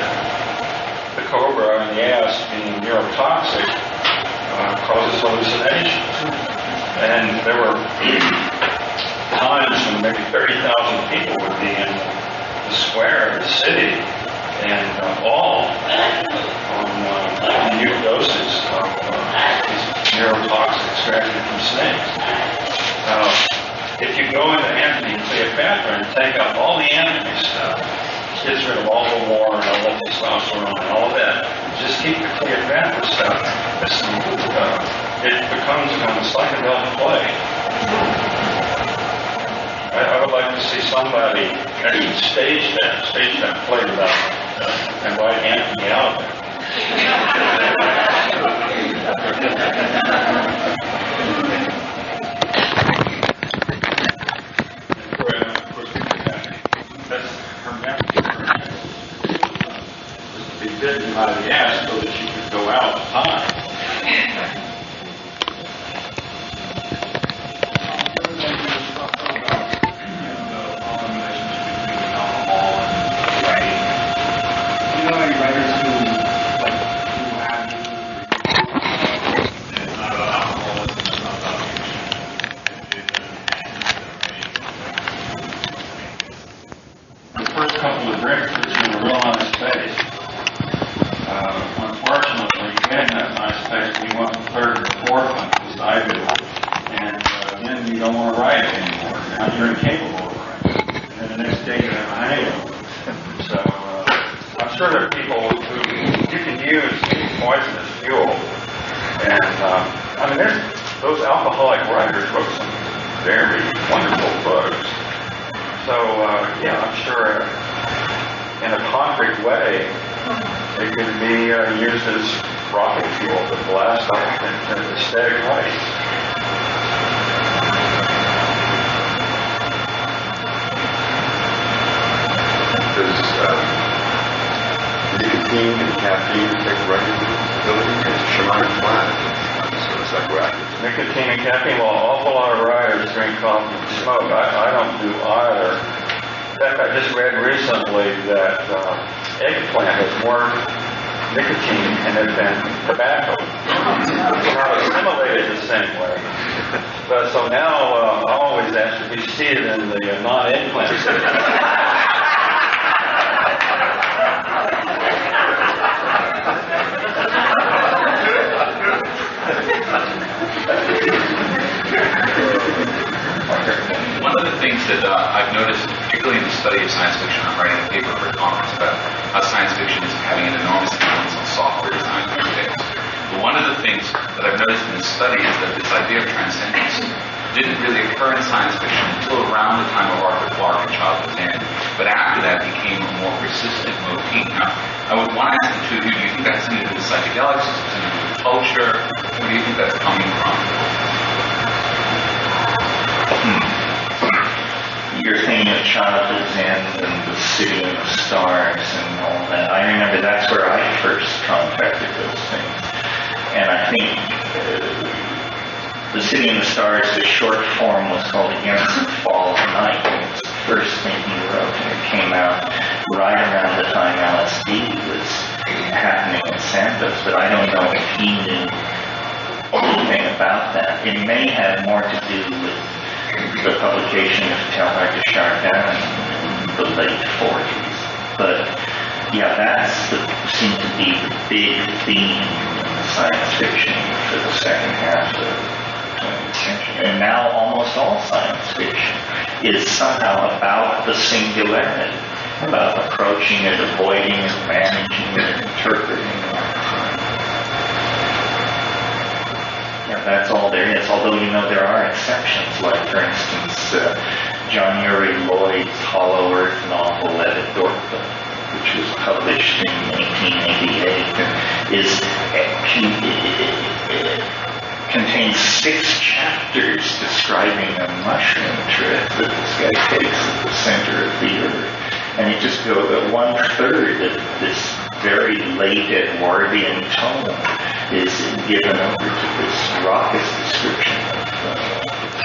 the cobra and the asp, being neurotoxic, causes hallucinations. And there were times when maybe 30,000 people would be in the square of the city, and all on new doses of these neurotoxics extracted from snakes. If you go into Antony and Cleopatra and take out all the Antony stuff, gets rid of all the war and all the testosterone and all of that, just keep the Cleopatra stuff, it becomes kind of a psychedelic play. I would like to see somebody actually stage that play without invite Anthony out of there. Of course, that's her message. Was to be bitten by the asp so that she could go out in time. Nicotine and caffeine, well, an awful lot of riders drink coffee and smoke. I don't do either. In fact, I just read recently that eggplant has more nicotine and had been tobacco. Not assimilated the same way. But so now I always ask to be seated in the non-implant section. One of the things that I've noticed, particularly in the study of science fiction, I'm writing a paper for a conference about how science fiction is having an enormous influence on software design these days. But one of the things that I've noticed in this study is that this idea of transcendence didn't really occur in science fiction until around the time of Arthur Clarke and Childhood's End. But after that became a more persistent motif. Now, I would want to ask the two of you, do you think that's something to do with psychedelics, is it something to do with culture? Where do you think that's coming from? You're thinking of Childhood's End and the City of the Stars and all that. I remember that's where I first contacted those things. And I think the City of the Stars, the short form was called Against the Fall of Night. And it's the first thing he wrote. And it came out right around the time LSD was happening in Santos. But I don't know if he knew anything about that. It may have more to do with the publication of Teilhard de Chardin in the late 40s. But yeah, that seemed to be the big theme in science fiction for the second half of the 20th century. And now almost all science fiction is somehow about the singularity, about approaching it, avoiding it, managing it, interpreting it. Yeah, that's all there is, although you know there are exceptions, like for instance John Uri Lloyd's Hollow Earth novel Edit Dorpa, which was published in 1888, contains 6 chapters describing a mushroom trip that this guy takes at the center of the Earth. And it just goes that 1/3 of this very late Edwardian tone is given over to this raucous description of a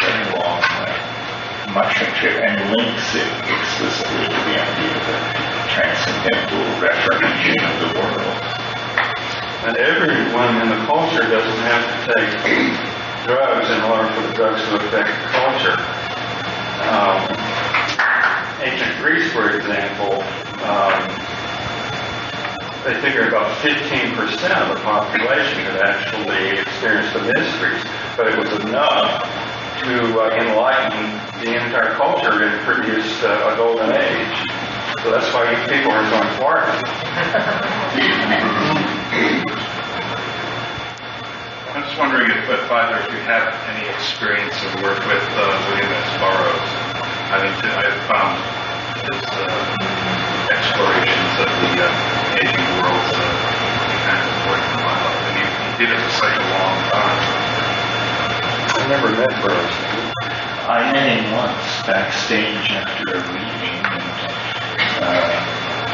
very long mushroom trip and links it explicitly to the idea of a transcendental reformation of the world. And everyone in the culture doesn't have to take drugs in order for the drugs to affect the culture. Ancient Greece, for example, they figure about 15% of the population had actually experienced the mysteries, but it was enough to enlighten the entire culture and produce a golden age. So that's why you people are so important. I'm just wondering if either of you have any experience of work with William S. Burroughs. I have found his explorations of the aging world kind of important in my life. And he did it for such a long time. I never met Burroughs. I met him once backstage after a reading, and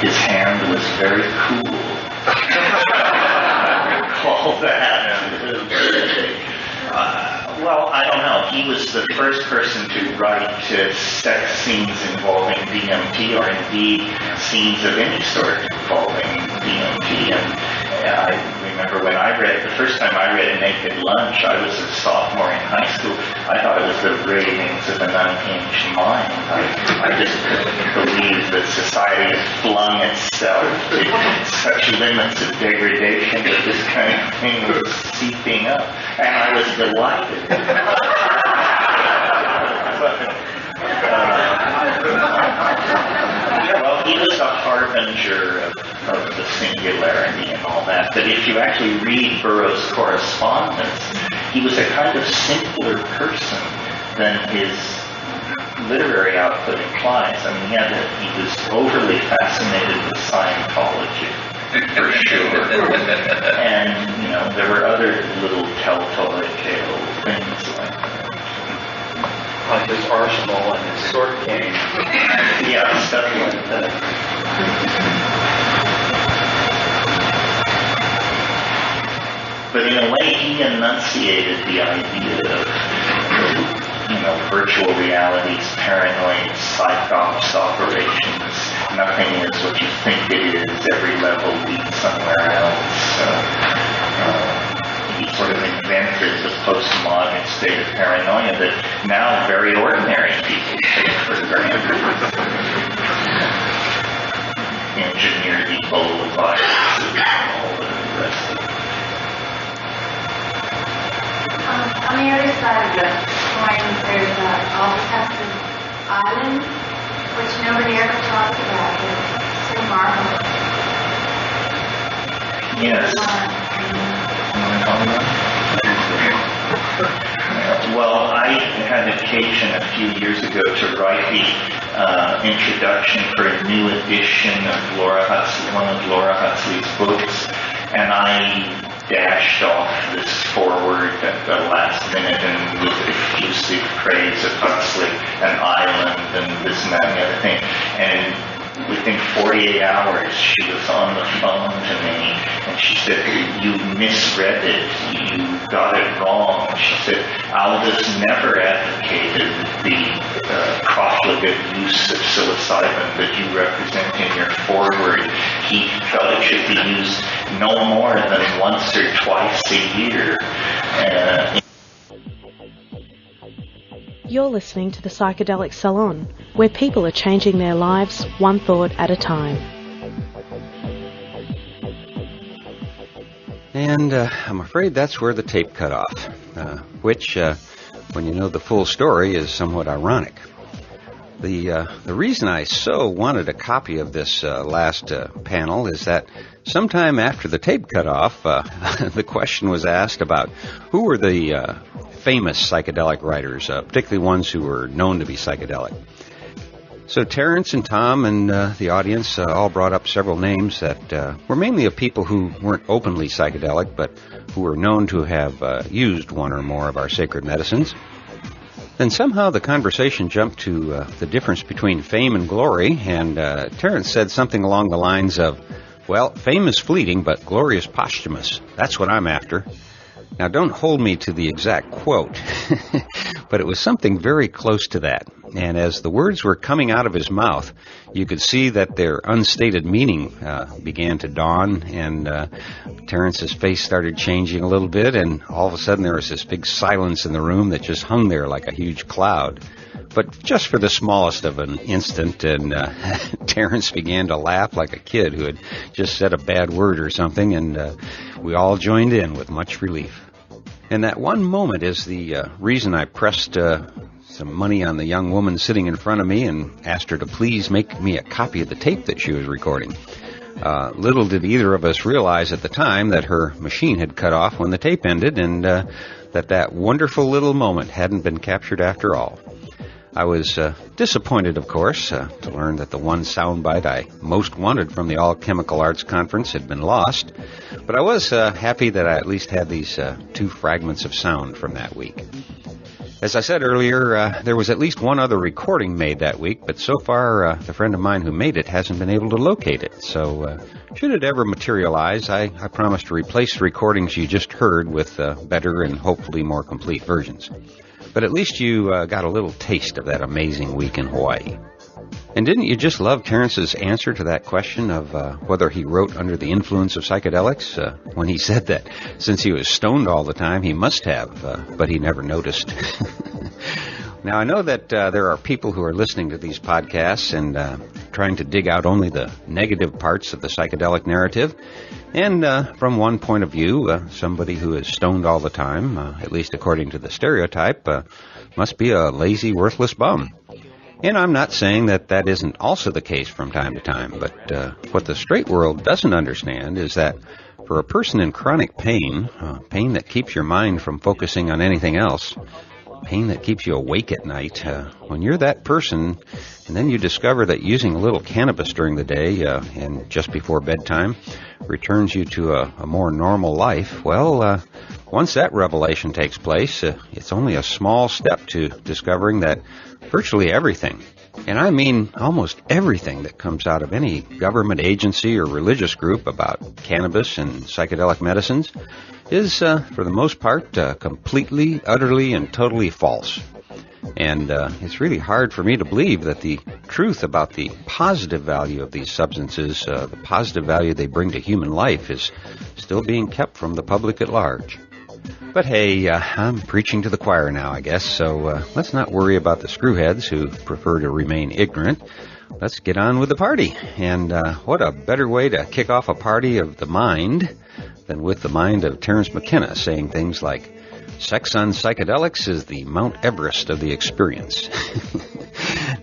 his hand was very cool. All that. Well, I don't know. He was the first person to write sex scenes involving DMT, or indeed scenes of any sort involving DMT. And I remember when the first time I read Naked Lunch, I was a sophomore in high school. I thought it was the ravings of an unhinged mind. I just couldn't believe that society has flung itself to such limits of degradation that this kind of thing was seeping up. And I was delighted. Well, he was a harbinger of the singularity and all that. But if you actually read Burroughs' correspondence, he was a kind of simpler person than his literary output implies. I mean, he was overly fascinated with Scientology, for sure. And, there were other little telltale things like that. Like his arsenal and his sword game. Yeah, stuff like that. But in a way, he enunciated the idea of, virtual realities, paranoid psychops operations. Nothing is what you think it is. Every level leads somewhere else. pathologic state of paranoia that now very ordinary people take for granted. Engineered Ebola virus and all the rest of it. On the other side of the coin, there's Albuquerque Island, which nobody ever talks about. It's so marvelous. Yes. Well, I had occasion a few years ago to write the introduction for a new edition of one of Laura Huxley's books, and I dashed off this foreword at the last minute and with effusive praise of Huxley, an island, and this and that and the other thing. And within 48 hours, she was on the phone to me, and she said, "You misread it. You got it wrong." She said, "Aldous never advocated the profligate use of psilocybin that you represent in your foreword. He felt it should be used no more than once or twice a year." You're listening to the Psychedelic Salon, where people are changing their lives one thought at a time. And I'm afraid that's where the tape cut off, which, when you know the full story, is somewhat ironic. The reason I so wanted a copy of this last panel is that sometime after the tape cut off, the question was asked about who were the famous psychedelic writers, particularly ones who were known to be psychedelic. So Terrence and Tom and the audience all brought up several names that were mainly of people who weren't openly psychedelic, but who were known to have used one or more of our sacred medicines. Then somehow the conversation jumped to the difference between fame and glory, and Terrence said something along the lines of, "Well, fame is fleeting, but glory is posthumous. That's what I'm after." Now, don't hold me to the exact quote, but it was something very close to that. And as the words were coming out of his mouth, you could see that their unstated meaning began to dawn, and Terrence's face started changing a little bit, and all of a sudden there was this big silence in the room that just hung there like a huge cloud. But just for the smallest of an instant, and Terrence began to laugh like a kid who had just said a bad word or something, and we all joined in with much relief. And that one moment is the reason I pressed some money on the young woman sitting in front of me and asked her to please make me a copy of the tape that she was recording. Little did either of us realize at the time that her machine had cut off when the tape ended, and that wonderful little moment hadn't been captured after all. I was disappointed, of course, to learn that the one soundbite I most wanted from the All Chemical Arts Conference had been lost, but I was happy that I at least had these two fragments of sound from that week. As I said earlier, there was at least one other recording made that week, but so far the friend of mine who made it hasn't been able to locate it. So should it ever materialize, I promise to replace the recordings you just heard with better and hopefully more complete versions. But at least you got a little taste of that amazing week in Hawaii. And didn't you just love Terrence's answer to that question of whether he wrote under the influence of psychedelics? When he said that since he was stoned all the time, he must have, but he never noticed. Now, I know that there are people who are listening to these podcasts and trying to dig out only the negative parts of the psychedelic narrative. And from one point of view, somebody who is stoned all the time, at least according to the stereotype, must be a lazy, worthless bum. And I'm not saying that that isn't also the case from time to time, but what the straight world doesn't understand is that for a person in chronic pain, pain that keeps your mind from focusing on anything else, pain that keeps you awake at night, when you're that person and then you discover that using a little cannabis during the day and just before bedtime returns you to a more normal life, well, once that revelation takes place, it's only a small step to discovering that virtually everything, and I mean almost everything that comes out of any government agency or religious group about cannabis and psychedelic medicines is, for the most part, completely, utterly, and totally false. And it's really hard for me to believe that the truth about the positive value of these substances, the positive value they bring to human life, is still being kept from the public at large. But hey, I'm preaching to the choir now, I guess, so let's not worry about the screwheads who prefer to remain ignorant. Let's get on with the party. And what a better way to kick off a party of the mind than with the mind of Terence McKenna saying things like, sex on psychedelics is the Mount Everest of the experience.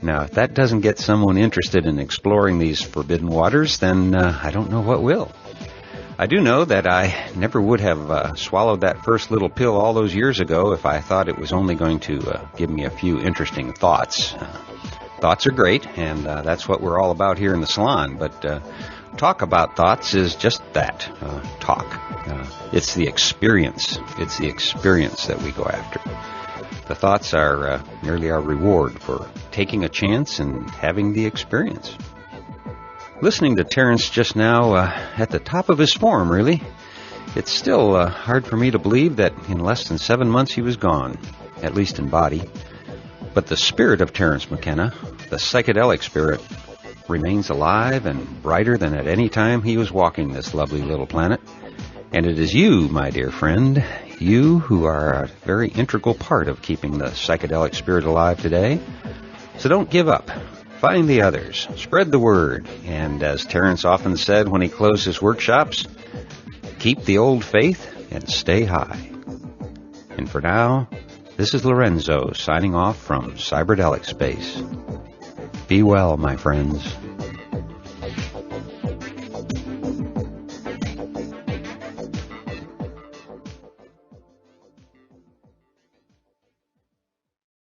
Now, if that doesn't get someone interested in exploring these forbidden waters, then I don't know what will. I do know that I never would have swallowed that first little pill all those years ago if I thought it was only going to give me a few interesting thoughts. Thoughts are great, and that's what we're all about here in the salon, but talk about thoughts is just that, talk. It's the experience. It's the experience that we go after. The thoughts are merely our reward for taking a chance and having the experience. Listening to Terence just now, at the top of his form, really, it's still hard for me to believe that in less than 7 months he was gone, at least in body. But the spirit of Terence McKenna, the psychedelic spirit, remains alive and brighter than at any time he was walking this lovely little planet. And it is you, my dear friend, you who are a very integral part of keeping the psychedelic spirit alive today. So don't give up. Find the others, spread the word, and as Terence often said when he closed his workshops, keep the old faith and stay high. And for now, this is Lorenzo signing off from Cyberdelic Space. Be well, my friends.